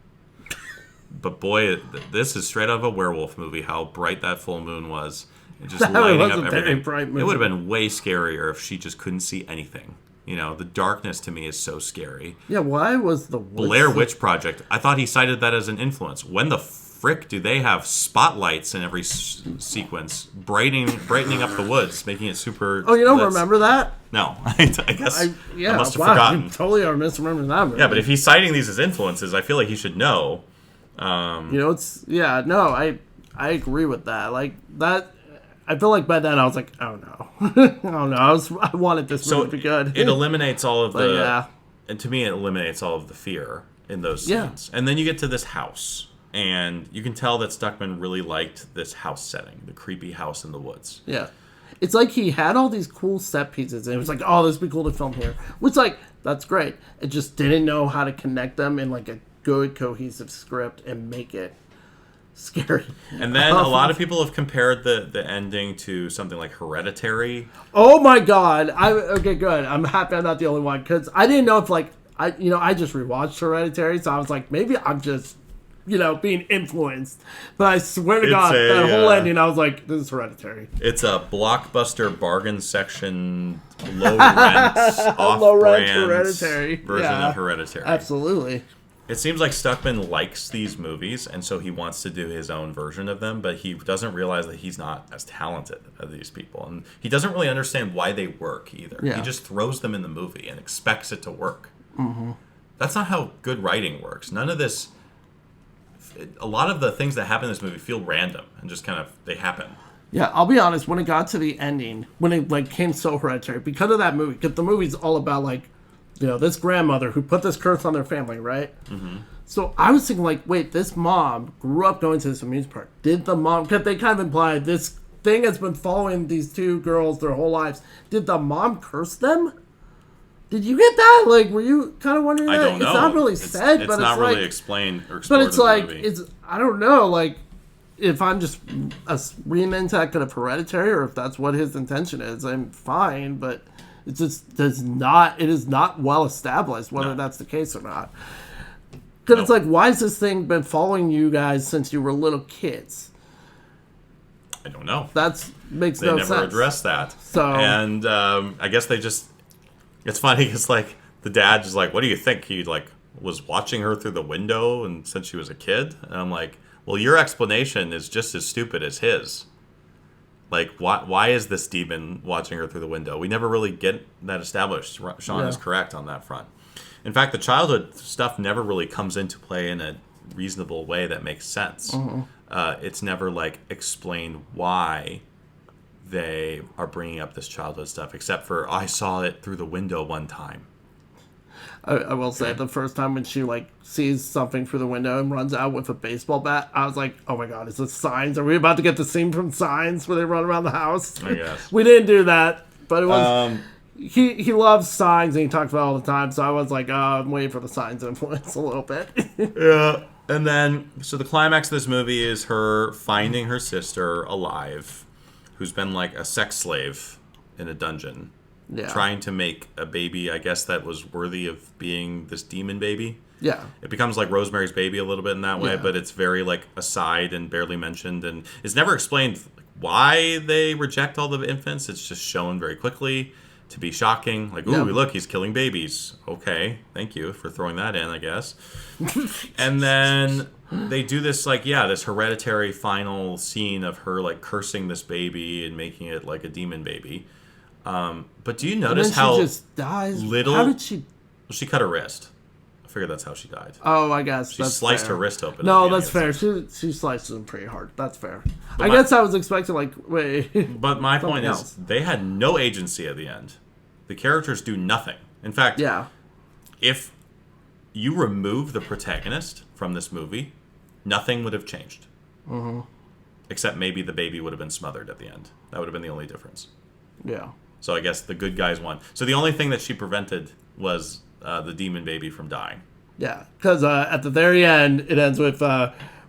But boy, this is straight out of a werewolf movie, how bright that full moon was. It just lighting was up a very everything. bright It moon. would have been way scarier if she just couldn't see anything. You know, the darkness to me is so scary. Yeah, why was the woods Blair Witch Project. I thought he cited that as an influence. When the frick do they have spotlights in every sequence, brightening up the woods, making it super? Oh, you don't that's- remember that? No, I guess I must have wow, forgotten. You totally are misremembering that movie. Yeah, but if he's citing these as influences, I feel like he should know. You know, I agree with that. Like that, I feel like by then I was like, oh no, oh no, I wanted this movie to be good. It eliminates all of the, yeah. and to me, it eliminates all of the fear in those Yeah. scenes. And then you get to this house, and you can tell that Stuckmann really liked this house setting, the creepy house in the woods. Yeah. It's like he had all these cool set pieces, and it was like, oh, this would be cool to film here. Which, like, that's great. It just didn't know how to connect them in, like, a good, cohesive script and make it scary. And then a lot of people have compared the ending to something like Hereditary. Oh, my God. Okay, good. I'm happy I'm not the only one, because I didn't know if, like, I just rewatched Hereditary, so I was like, maybe I'm just, being influenced. But I swear to God, that whole ending, I was like, this is Hereditary. It's a blockbuster bargain section, low rent, Low-rent off-brand Hereditary. version Yeah. of Hereditary. Absolutely. It seems like Stuckmann likes these movies, and so he wants to do his own version of them, but he doesn't realize that he's not as talented as these people. And he doesn't really understand why they work either. Yeah. He just throws them in the movie and expects it to work. Mm-hmm. That's not how good writing works. None of this... A lot of the things that happen in this movie feel random and just kind of... They happen. Yeah, I'll be honest, when it got to the ending, when it, like, came so Hereditary, because of that movie, because the movie's all about, like, this grandmother who put this curse on their family, right? Mm-hmm. So I was thinking, like, wait, this mom grew up going to this amusement park. Did the mom, because they kind of implied this thing has been following these two girls their whole lives. Did the mom curse them? Did you get that? Like, were you kind of wondering I that? don't know. It's not really said, but it's it's not like, really explained or explored but it's in the like, movie. I don't know, like, if I'm just reading into that kind of Hereditary, or if that's what his intention is, I'm fine, but it just it is not well established whether that's the case or not. Because it's like, why has this thing been following you guys since you were little kids? I don't know. That makes They no never sense. addressed that. So- and I guess they just... It's funny because, like, the dad is like, what do you think? He, like, was watching her through the window and since she was a kid? And I'm like, well, your explanation is just as stupid as his. Like, why is this demon watching her through the window? We never really get that established. Sean is correct on that front. In fact, the childhood stuff never really comes into play in a reasonable way that makes sense. Mm-hmm. It's never, like, explained why they are bringing up this childhood stuff, except for I saw it through the window one time. I will say, the first time when she, like, sees something through the window and runs out with a baseball bat, I was like, oh my God, is this Signs? Are we about to get the scene from Signs where they run around the house? I guess. We didn't do that, but it was... He loves Signs, and he talks about it all the time, so I was like, I'm waiting for the Signs influence a little bit. Yeah. And then, so the climax of this movie is her finding her sister alive, who's been, like, a sex slave in a dungeon. Yeah. Trying to make a baby, I guess, that was worthy of being this demon baby. Yeah. It becomes like Rosemary's Baby a little bit in that way, but it's very, like, aside and barely mentioned, and it's never explained why they reject all the infants. It's just shown very quickly to be shocking. Like, ooh, look, he's killing babies. Okay, thank you for throwing that in, I guess. And then they do this, like, this hereditary final scene of her, like, cursing this baby and making it like a demon baby. But do you notice and then how she just dies? little... How did she... Well, she cut her wrist. I figured that's how she died. Oh, I guess She that's sliced fair. her wrist open. No, at the that's end of fair. the She sliced him pretty hard. That's fair. But I guess I was expecting, like, wait. But my point Something is, they had no agency at the end. The characters do nothing. In fact, Yeah. if you remove the protagonist from this movie, nothing would have changed. Except maybe the baby would have been smothered at the end. That would have been the only difference. Yeah. So I guess the good guys won. So the only thing that she prevented was the demon baby from dying. Yeah, because at the very end, it ends with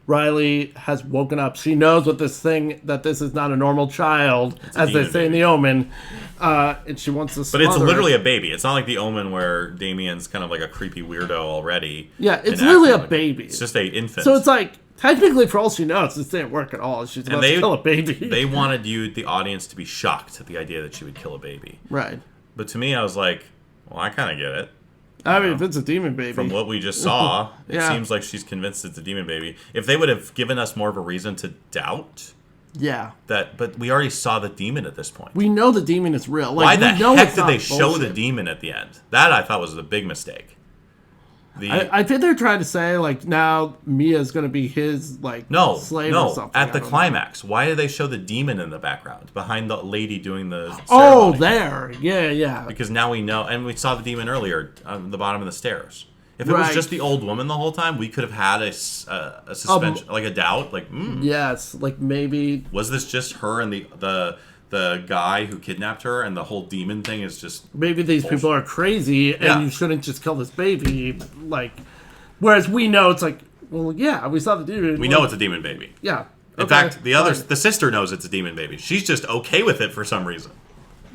Riley has woken up. She knows that this is not a normal child, as they say in The Omen, and she wants to smother But it's literally it. a baby. It's not like The Omen where Damien's kind of like a creepy weirdo already. Yeah, it's literally a like, baby. It's just a infant. So it's like, technically, for all she knows, this didn't work at all. She's about to kill a baby. They wanted the audience, to be shocked at the idea that she would kill a baby. Right. But to me, I was like, well, I kind of get it. I mean, if it's a demon baby. From what we just saw, it Yeah. seems like she's convinced it's a demon baby. If they would have given us more of a reason to doubt Yeah. that, but we already saw the demon at this point. We know the demon is real. Why Like, the we know heck it's did not they show the bullshit. demon at the end? That I thought was a big mistake. I think they're trying to say, like, now Mia's going to be his, like, slave or something. At the I don't know. climax. Why did they show the demon in the background behind the lady doing the ceremony? Oh, there. Yeah. Because now we know, and we saw the demon earlier on the bottom of the stairs. If it was Right. just the old woman the whole time, we could have had a suspension, like a doubt, like, Yes, like maybe. was this just her and the guy who kidnapped her, and the whole demon thing is just Maybe these bullshit. people are crazy and Yeah. you shouldn't just kill this baby. Like, whereas we know it's like, well, yeah, we saw the demon. We know it's a demon baby. Yeah. In Okay, fact, the fine. sister knows it's a demon baby. She's just okay with it for some reason.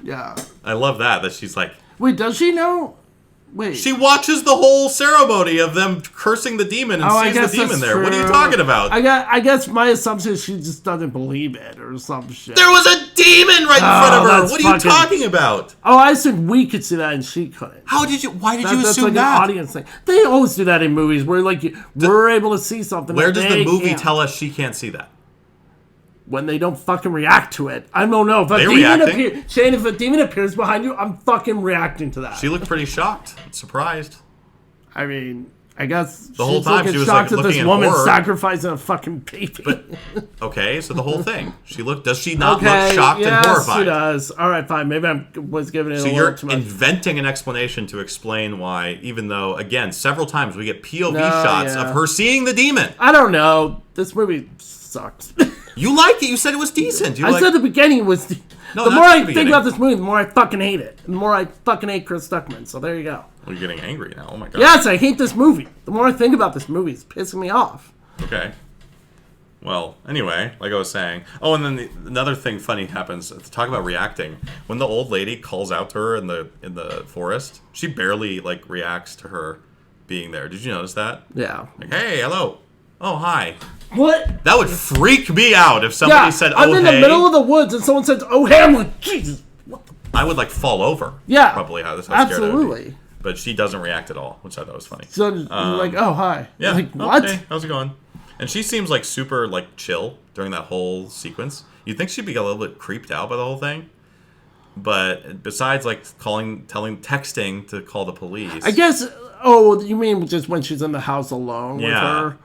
Yeah. I love that she's like, Wait, does she know? Wait. she watches the whole ceremony of them cursing the demon and sees the demon that's there. What are you true. talking about? I guess my assumption is she just doesn't believe it or some shit. There was a demon right in front of her. that's What are you fucking- talking about? Oh, I assumed we could see that and she couldn't. Why did you That's assume like that? an audience thing. They always do that in movies where like we're able to see something. Where that does the they movie can't. tell us she can't see that? When they don't fucking react to it? I don't know. If a They're demon reacting. Shane, if a demon appears behind you, I'm fucking reacting to that. She looked pretty shocked, surprised. I mean, I guess The whole time she was, shocked like, at this looking in woman horror. sacrificing a fucking baby. Okay, so the whole thing. Does she not look shocked and horrified? She does. All right, fine. Maybe I was giving it So a you're little too much. inventing an explanation to explain why, even though, again, several times we get POV No, shots yeah. of her seeing the demon. I don't know. This movie sucks. You liked it. You said it was decent. I said the beginning was. No, the that's more I the think beginning. about this movie, the more I fucking hate it. The more I fucking hate Chris Stuckmann. So there you go. Well, you're getting angry now. Oh my god. Yes, I hate this movie. The more I think about this movie, it's pissing me off. Okay. Well, anyway, like I was saying. Oh, and then another thing funny happens. To talk about reacting, when the old lady calls out to her in the forest, she barely like reacts to her being there. Did you notice that? Yeah. Like, hey, hello. Oh, hi. What? That would freak me out if somebody Yeah, said, "Oh, I'm in hey." the middle of the woods and someone says, "Oh, hey," I'm like, Jesus. What the I would like fall over. Yeah, Probably that's how scared I would be. absolutely. But she doesn't react at all, which I thought was funny. So like, oh, hi. Yeah. Like, Oh, what? hey, how's it going? And she seems like super like chill during that whole sequence. You'd think she'd be a little bit creeped out by the whole thing. But besides like texting to call the police. I guess. Oh, you mean just when she's in the house alone with Yeah. her?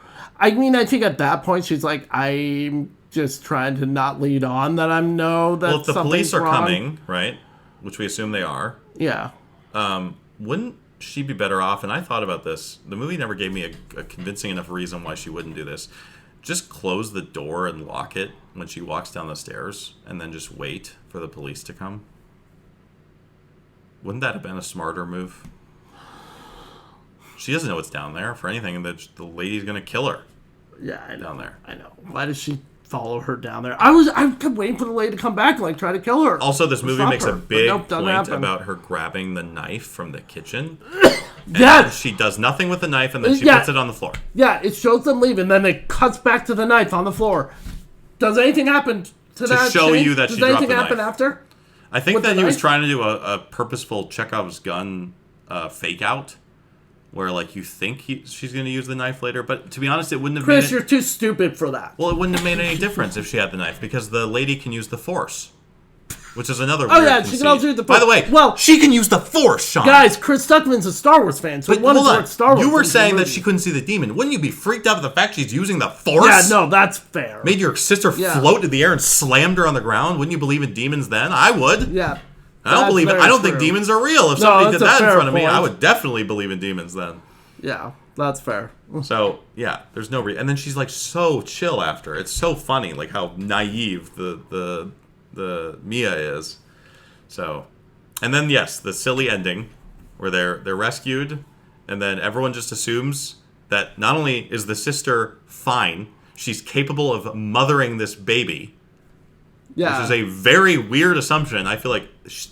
I mean, I think at that point she's like, I'm just trying to not lead on that I know that. Well, if the police are wrong. coming, right, which we assume they are, Yeah. wouldn't she be better off? And I thought about this. The movie never gave me a convincing enough reason why she wouldn't do this. Just close the door and lock it when she walks down the stairs, and then just wait for the police to come. Wouldn't that have been a smarter move? She doesn't know what's down there for anything, and the lady's gonna kill her. Yeah, I know. Down there. I know. Why does she follow her down there? I kept waiting for the lady to come back and like try to kill her. Also, this movie Stop makes her. a But big nope, doesn't point happen. about her grabbing the knife from the kitchen. Yes. She does nothing with the knife, and then she Yeah. puts it on the floor. Yeah, it shows them leaving, then it cuts back to the knife on the floor. Does anything happen to that? show Shane? you that Does she dropped anything the happen knife. after? I think With that the he was knife? trying to do a purposeful Chekhov's gun fake out, where like you think she's going to use the knife later, but to be honest, it wouldn't have Chris, made you're too stupid for that. well, it wouldn't have made any difference if she had the knife because the lady can use the Force, which is another. Oh, weird yeah, she conceit. can also use the By the Force. way, Well- she can use the Force, Sean. Guys, Chris Stuckman's a Star Wars fan, so he but wanted hold to on, work Star Wars. you were into the saying that movie. she couldn't see the demon. Wouldn't you be freaked out by the fact she's using the Force? Yeah, no, that's fair. Made your sister Yeah. float in the air and slammed her on the ground. Wouldn't you believe in demons then? I would. Yeah. I don't think That's demons are real. If No, somebody that's did a that in fair front of me, I point. would definitely believe in demons then. Yeah. That's fair. So yeah, there's no reason. And then she's like so chill after. It's so funny, like how naive the Mia is. So, and then yes, the silly ending where they're rescued, and then everyone just assumes that not only is the sister fine, she's capable of mothering this baby. Yeah. Which is a very weird assumption. I feel like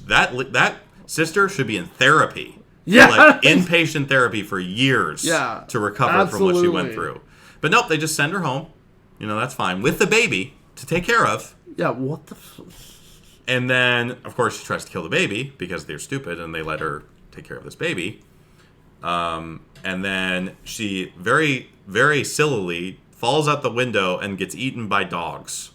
that sister should be in therapy. Yeah. Like inpatient therapy for years to recover from what she went Absolutely. through. But nope, they just send her home. You know, that's fine. With the baby to take care of. Yeah, what the... And then, of course, she tries to kill the baby because they're stupid and they let her take care of this baby. And then she very, very sillily falls out the window and gets eaten by dogs.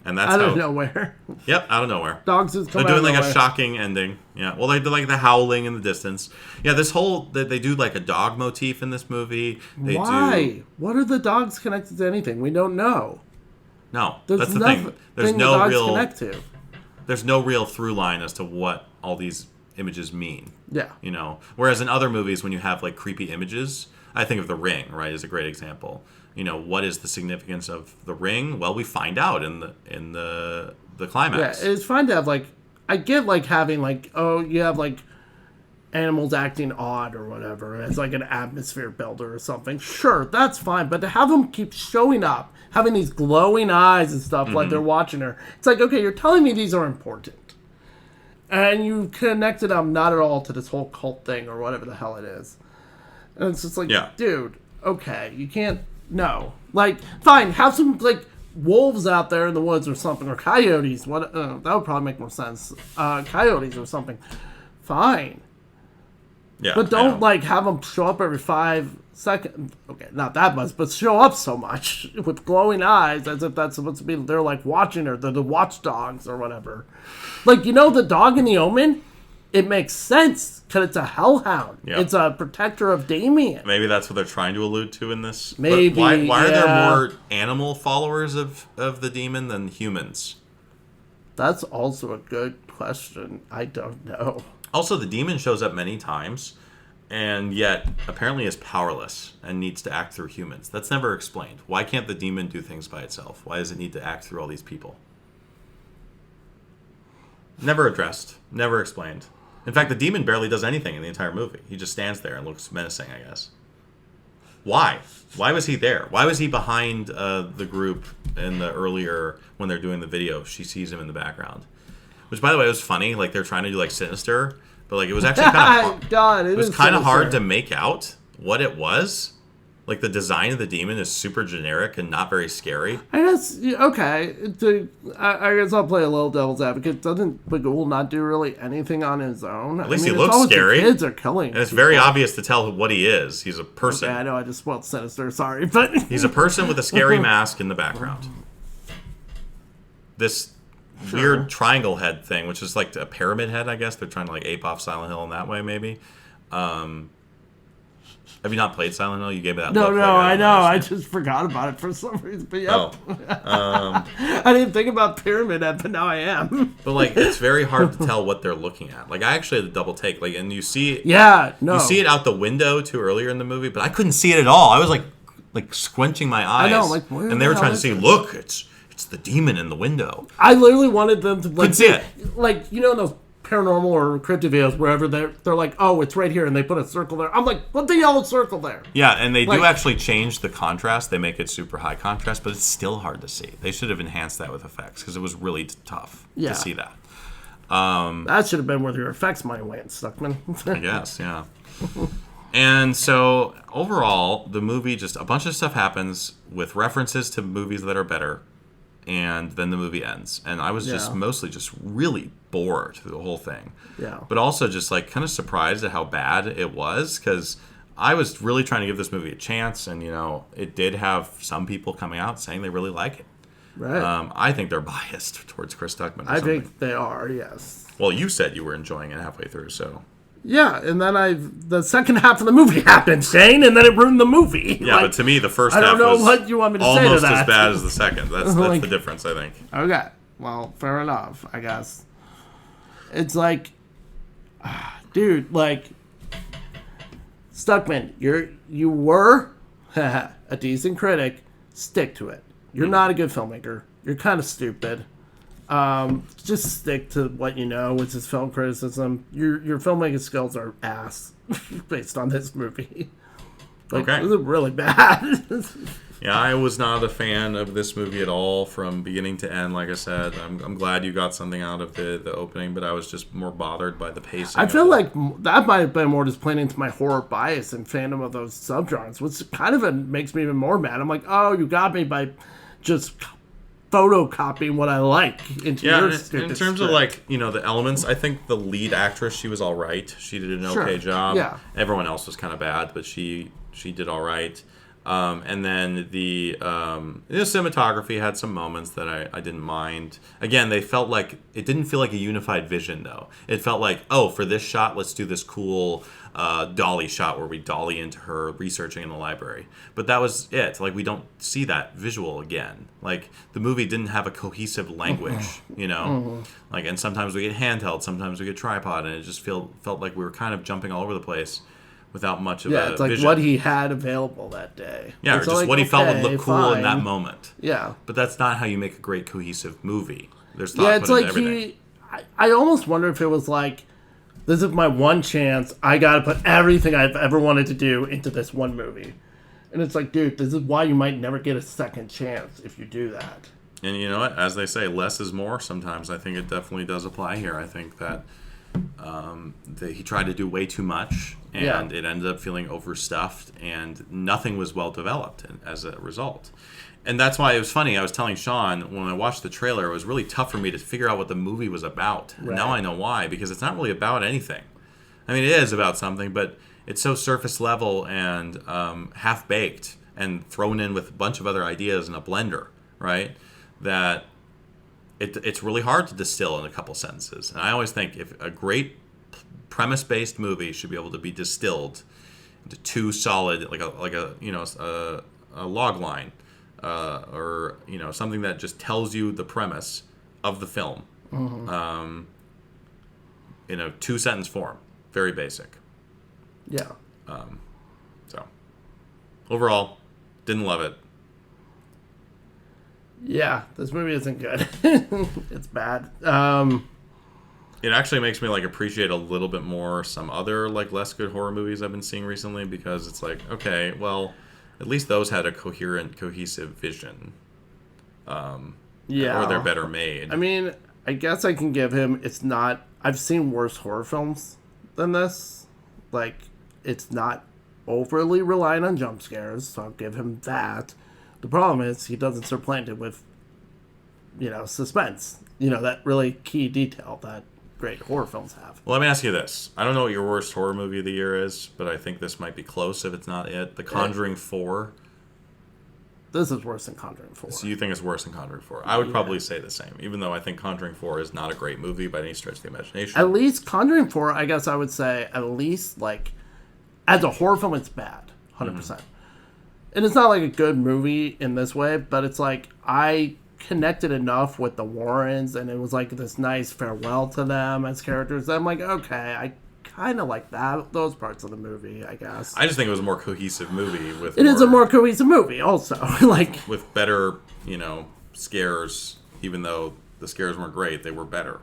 And that's out how... of nowhere. Yep, out of nowhere. Dogs just come They're doing out of like a nowhere. shocking ending. Yeah, well, they do like the howling in the distance. Yeah, this whole... They do like a dog motif in this movie. They Why? do... What are the dogs connected to anything? We don't know. No, There's that's the nothing thing. There's the no dogs real... connect to. There's no real through line as to what all these images mean. Yeah. You know, whereas in other movies, when you have like creepy images, I think of The Ring, right, is a great example. You know, what is the significance of The Ring? Well, we find out in the climax. Yeah, it's fine to have, like... I get, like, having, like... Oh, you have, like... animals acting odd or whatever as, like, an atmosphere builder or something. Sure, that's fine. But to have them keep showing up, having these glowing eyes and stuff like they're watching her... It's like, okay, you're telling me these are important. And you connected them not at all to this whole cult thing or whatever the hell it is. And it's just like, dude, okay, you can't... No. Like, fine, have some, like, wolves out there in the woods or something, or coyotes. What? That would probably make more sense. Coyotes or something. Fine. Yeah, But don't, like, have them show up every 5 seconds. Okay, not that much, but show up so much with glowing eyes as if that's supposed to be... They're, like, watching her. They're the watchdogs or whatever. Like, you know, the dog in The Omen? It makes sense because it's a hellhound. Yeah. It's a protector of Damien. Maybe that's what they're trying to allude to in this. Maybe, But why are there yeah. more animal followers of the demon than humans? That's also a good question. I don't know. Also, the demon shows up many times, and yet apparently is powerless and needs to act through humans. That's never explained. Why can't the demon do things by itself? Why does it need to act through all these people? Never addressed. Never explained. In fact, the demon barely does anything in the entire movie. He just stands there and looks menacing, I guess. Why? Why was he there? Why was he behind the group in the earlier, when they're doing the video, she sees him in the background? Which, by the way, was funny. Like, they're trying to do, like, Sinister, but, like, it was actually kind of hard. God, It was kind of hard to make out what it was. Like, the design of the demon is super generic and not very scary. I guess, okay. I guess I'll play a little devil's advocate. Doesn't Bagul not do really anything on his own? At least I he mean, looks it's always the scary. kids are killing. And it's very obvious to tell what he is. He's a person. Okay, I know I just spoiled Sinister. Sorry, but He's a person with a scary mask in the background. This weird triangle head thing, which is like a pyramid head, I guess. They're trying to like ape off Silent Hill in that way, maybe. Have you not played Silent Hill? You gave it that no, look. I know. I understand. just forgot about it for some reason. But yep. Oh. I didn't think about Pyramid Head, but now I am. But like, it's very hard to tell what they're looking at. Like, I actually had a double take. Like, and you see, Yeah, no. you see it out the window too earlier in the movie, but I couldn't see it at all. I was like squinching my eyes. know, like, where and they the were hell trying to is see. this? Look, it's the demon in the window. I literally wanted them to like Couldn't see it. Like, you know, those paranormal or cryptid videos wherever they're like, oh, it's right here, and they put a circle there. I'm like, put the yellow circle there. Yeah, and they do Like- actually change the contrast. They make it super high contrast, but it's still hard to see. They should have enhanced that with effects because it was really tough Yeah. to see that. That should have been where your effects money went, Stuckman. I guess, yeah. And so overall, the movie, just a bunch of stuff happens with references to movies that are better, and then the movie ends. And I was just Yeah. mostly just really bored through the whole thing. Yeah. But also just like kind of surprised at how bad it was, because I was really trying to give this movie a chance, and you know, it did have some people coming out saying they really like it. Right. I think they're biased towards Chris Stuckmann. Or I something. think they are, yes. Well, you said you were enjoying it halfway through, so Yeah, and then the second half of the movie happened, Shane, and then it ruined the movie. yeah. Like, but to me, the first I don't half know was what you want me to say to almost that. as bad as the second. That's Like- the difference, I think. Okay, well, fair enough, I guess. It's like, dude, like, Stuckmann, you were a decent critic. Stick to it. You're not a good filmmaker. You're kind of stupid. Just stick to what you know, which is film criticism. Your filmmaking skills are ass based on this movie. Okay. It was really bad. Yeah, I was not a fan of this movie at all from beginning to end. Like I said, I'm glad you got something out of the opening, but I was just more bothered by the pacing. I feel like that might have been more just playing into my horror bias and fandom of those subgenres, which kind of makes me even more mad. I'm like, oh, you got me by just photocopying what I like into your stupid in terms script. of like, the elements, I think the lead actress, she was all right. She did an okay job. Yeah. Everyone else was kind of bad, but she did all right. And then the cinematography had some moments that I didn't mind. Again, it didn't feel like a unified vision, though. It felt like, oh, for this shot, let's do this cool dolly shot where we dolly into her researching in the library. But that was it. Like, we don't see that visual again. Like, the movie didn't have a cohesive language, Like, and sometimes we get handheld, sometimes we get tripod, and it just felt like we were kind of jumping all over the place without much of a it's like vision. what he had available that day. Yeah, It's or just like, what he felt would okay, look cool in that fine. moment. Yeah. But that's not how you make a great cohesive movie. There's thought Yeah, it's put into like everything. I almost wonder if it was like, this is my one chance. I got to put everything I've ever wanted to do into this one movie. And it's like, dude, this is why you might never get a second chance if you do that. And you know what? As they say, less is more sometimes. I think it definitely does apply here. I think that he tried to do way too much, and it ended up feeling overstuffed, and nothing was well developed as a result. And that's why it was funny. I was telling Sean, when I watched the trailer, it was really tough for me to figure out what the movie was about. Right. And now I know why, because it's not really about anything. I mean, it is about something, but it's so surface level and half-baked and thrown in with a bunch of other ideas in a blender, right? That it's really hard to distill in a couple sentences. And I always think if a great premise-based movie should be able to be distilled into two solid, like a log line, or something that just tells you the premise of the film, in a 2-sentence form, very basic. Yeah. So overall, didn't love it. Yeah, this movie isn't good. It's bad. It actually makes me appreciate a little bit more some other less good horror movies I've been seeing recently, because it's like, okay, well, at least those had a coherent, cohesive vision. Yeah. Or they're better made. I mean, I guess I can give him, it's not, I've seen worse horror films than this. It's not overly reliant on jump scares, so I'll give him that. The problem is he doesn't supplant it with, suspense. That really key detail that great horror films have. Well, let me ask you this. I don't know what your worst horror movie of the year is, but I think this might be close if it's not it. The Conjuring 4. This is worse than Conjuring 4. So you think it's worse than Conjuring 4? I would probably say the same, even though I think Conjuring 4 is not a great movie by any stretch of the imagination. At least Conjuring 4, I guess I would say, at least, as a horror film, it's bad. 100%. And it's not like a good movie in this way, but it's I connected enough with the Warrens, and it was this nice farewell to them as characters. I'm okay, I kind of like those parts of the movie, I guess. I just think it was a more cohesive movie. It is a more cohesive movie, also. With better, scares, even though the scares weren't great, they were better.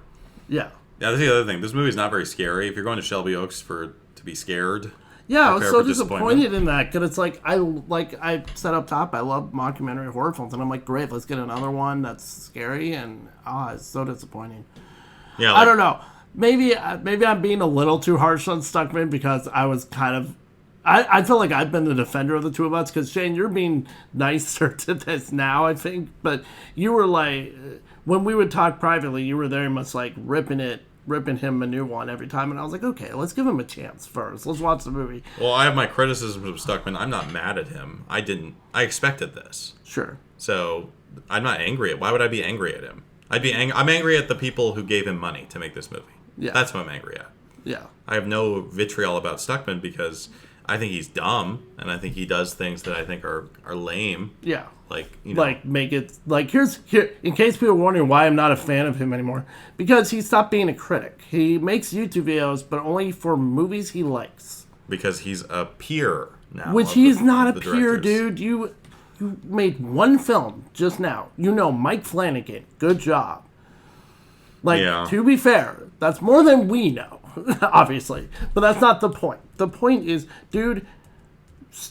Yeah. Yeah, that's the other thing. This movie's not very scary. If you're going to Shelby Oaks to be scared... Yeah, I was so disappointed in that, because it's I said up top, I love mockumentary horror films, and I'm great, let's get another one that's scary, and it's so disappointing. Yeah, I don't know. Maybe I'm being a little too harsh on Stuckmann, because I was kind of, I feel like I've been the defender of the two of us, because Shane, you're being nicer to this now, I think, but you were when we would talk privately, you were very much ripping him a new one every time, and I was okay, let's give him a chance first. Let's watch the movie. Well, I have my criticisms of Stuckmann. I'm not mad at him. I expected this. Sure. So I'm not angry why would I be angry at him? I'm angry at the people who gave him money to make this movie. Yeah. That's what I'm angry at. Yeah. I have no vitriol about Stuckmann, because I think he's dumb, and I think he does things that I think are lame. Yeah. Make it here in case people are wondering why I'm not a fan of him anymore, because he stopped being a critic. He makes YouTube videos, but only for movies he likes. because he's a peer now. Which of he's the- not of a the peer, directors. dude. You made one film just now. You know Mike Flanagan. Good job. Like, Yeah. to be fair, that's more than we know, obviously. But that's not the point. The point is, dude,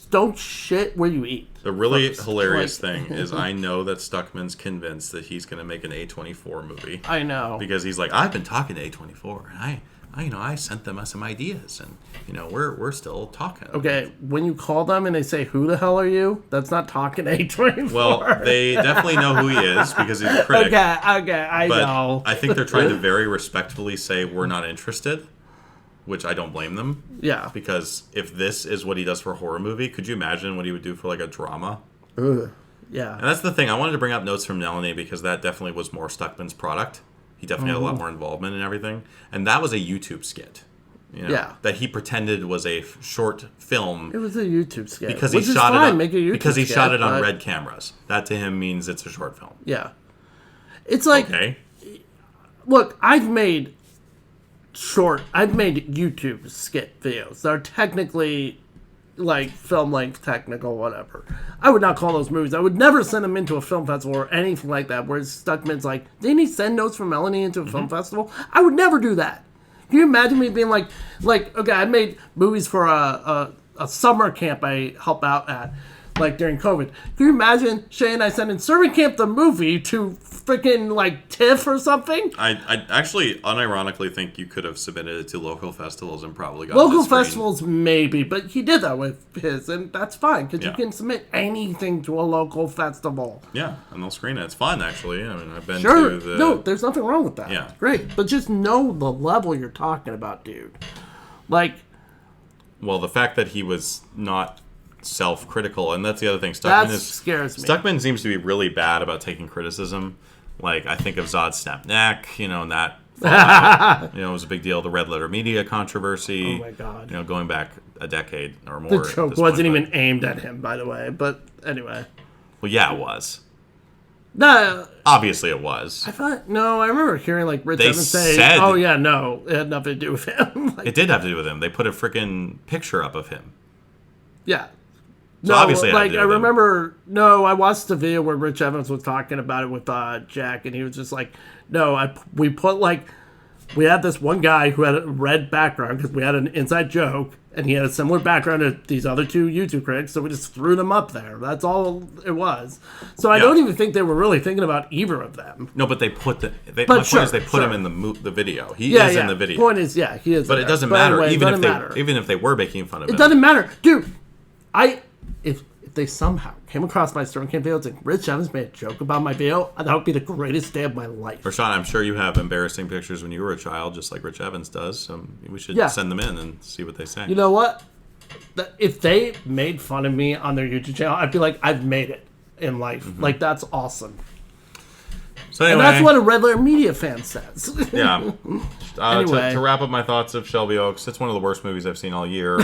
don't shit where you eat. The really first. hilarious Like- thing is I know that Stuckman's convinced that he's going to make an A24 movie. I know. Because he's like, I've been talking to A24, and I sent them some ideas, and we're still talking. Okay, when you call them and they say, "Who the hell are you?" That's not talking A24. Well, they definitely know who he is because he's a critic. Okay, I But know. I think they're trying to very respectfully say we're not interested, which I don't blame them. Yeah. Because if this is what he does for a horror movie, could you imagine what he would do for like a drama? Ugh. Yeah. And that's the thing. I wanted to bring up Notes from Melanie because that definitely was more Stuckman's product. He definitely had a lot more involvement in everything. And that was a YouTube skit. Yeah. That he pretended was a short film It was a YouTube skit. because Which he is shot fine, it on, make a YouTube because he skit, shot it on but- red cameras. That to him means it's a short film. Yeah. It's like, Okay. look, I've made YouTube skit videos that are technically like film length, technical, whatever. I would not call those movies. I would never send them into a film festival or anything like that. Whereas Stuckman's like, didn't he send Notes from Melanie into a film festival? I would never do that. Can you imagine me being like, okay, I made movies for a summer camp I help out at, like during COVID. Can you imagine Shay and I sending Servant Camp the movie to freaking like TIFF or something? I actually unironically think you could have submitted it to local festivals and probably got Local it screened. festivals, maybe, but he did that with his, and that's fine because Yeah. you can submit anything to a local festival. Yeah, and they'll screen it. It's fun, actually. I mean, I've been Sure, to the... no, there's nothing wrong with that. Yeah. Great, but just know the level you're talking about, dude. Like, Well, the fact that he was not self-critical, and that's the other thing. that scares me. Stuckmann seems to be really bad about taking criticism. Like, I think of Zod Snap Neck, and that fallout, it was a big deal. The Red Letter Media controversy. Oh my God. Going back a decade or more. The at joke this wasn't point, even aimed at him, by the way. But anyway, Well, yeah, it was. no, Obviously, it was. I remember hearing like Rich They Evans say, said- "Oh yeah, no, it had nothing to do with him." Like, It did have to do with him. They put a freaking picture up of him. yeah. So obviously it had to like do I with him. remember. No, I watched the video where Rich Evans was talking about it with Jack, and he was just like, "No, we had this one guy who had a red background because we had an inside joke, and he had a similar background to these other two YouTube critics, so we just threw them up there. That's all it was. So I Yeah. don't even think they were really thinking about either of them. No, but they put the. My But point sure, is they put him sure. in the video. He Yeah, is yeah. in the video. Point is, yeah, he is. But in it there. doesn't But matter. anyway, it Even doesn't if they were making fun of him. It doesn't matter, dude. If they somehow came across my Storm Camp video and said, Rich Evans made a joke about my video, that would be the greatest day of my life. Rashawn, I'm sure you have embarrassing pictures when you were a child, just like Rich Evans does. So we should Yeah. send them in and see what they say. You know what? If they made fun of me on their YouTube channel, I'd be like, I've made it in life. Mm-hmm. Like, that's awesome. So anyway, And that's what a Red Letter Media fan says. yeah. Anyway. To wrap up my thoughts of Shelby Oaks, it's one of the worst movies I've seen all year.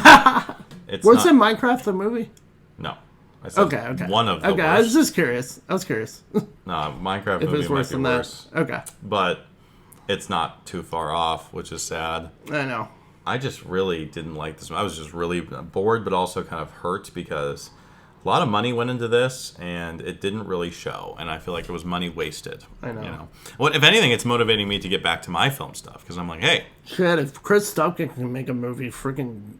It's Worse not, than Minecraft, the movie? No. I said Okay. One of the Okay, I was worst. just curious. No, Minecraft If movie it's worse might than be that. worse. Okay. But it's not too far off, which is sad. I know. I just really didn't like this. I was just really bored, but also kind of hurt because a lot of money went into this, and it didn't really show. And I feel like it was money wasted. I know. What, if anything, it's motivating me to get back to my film stuff because I'm like, hey, Shit, if Chris Stuckmann can make a movie, freaking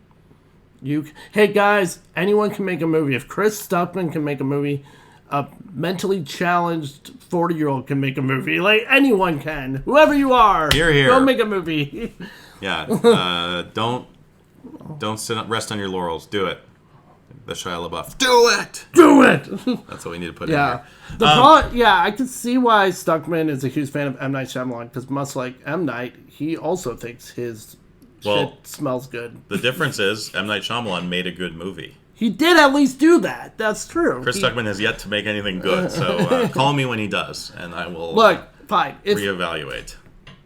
hey guys, anyone can make a movie. If Chris Stuckmann can make a movie, a mentally challenged 40-year-old can make a movie. Like, anyone can. Whoever you are. Hear, hear. Go make a movie. yeah, don't rest on your laurels. Do it. The Shia LaBeouf. Do it. Do it! That's what we need to put Yeah. in The here. problem, yeah, I can see why Stuckmann is a huge fan of M. Night Shyamalan, because much like M. Night, he also thinks his Well, shit smells good. The difference is M. Night Shyamalan made a good movie. He did at least do that. That's true. Chris Stuckmann has yet to make anything good, so call me when he does, and I will Look, fine. reevaluate.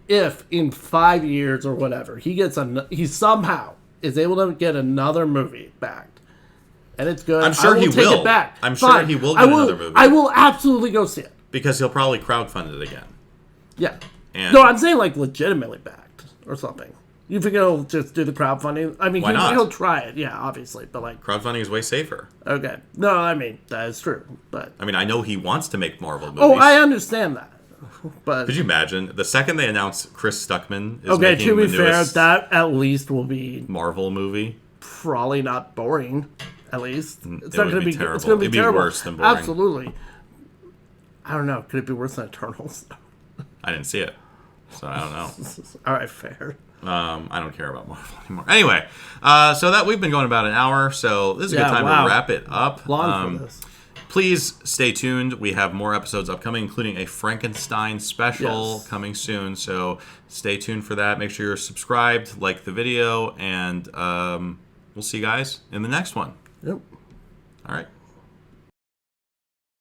If in 5 years or whatever he somehow is able to get another movie backed, and it's good, I'm sure I will he take will. it back. I'm sure Fine. he will I get another movie. I will absolutely go see it. Because he'll probably crowdfund it again. Yeah. And No, I'm saying like legitimately backed or something. You think he'll just do the crowdfunding? I mean, Why not? he'll try it, yeah, obviously, but like, Crowdfunding is way safer. okay, no, I mean that is true, but I mean, I know he wants to make Marvel movies. oh, I understand that, but Could you imagine the second they announced Chris Stuckmann is okay, making to be the fair, newest that at least will be Marvel movie? probably not boring. At least it's It not would going to be be. terrible. It's going to be It'd be terrible. worse than boring. Absolutely. I don't know. Could it be worse than Eternals? I didn't see it, so I don't know. All right, fair. I don't care about Marvel anymore. Anyway, so that we've been going about an hour, so this is a good Yeah, time wow. to wrap it up. Long for this. Please stay tuned. We have more episodes upcoming, including a Frankenstein special Yes. coming soon. So stay tuned for that. Make sure you're subscribed, like the video, and we'll see you guys in the next one. Yep. All right.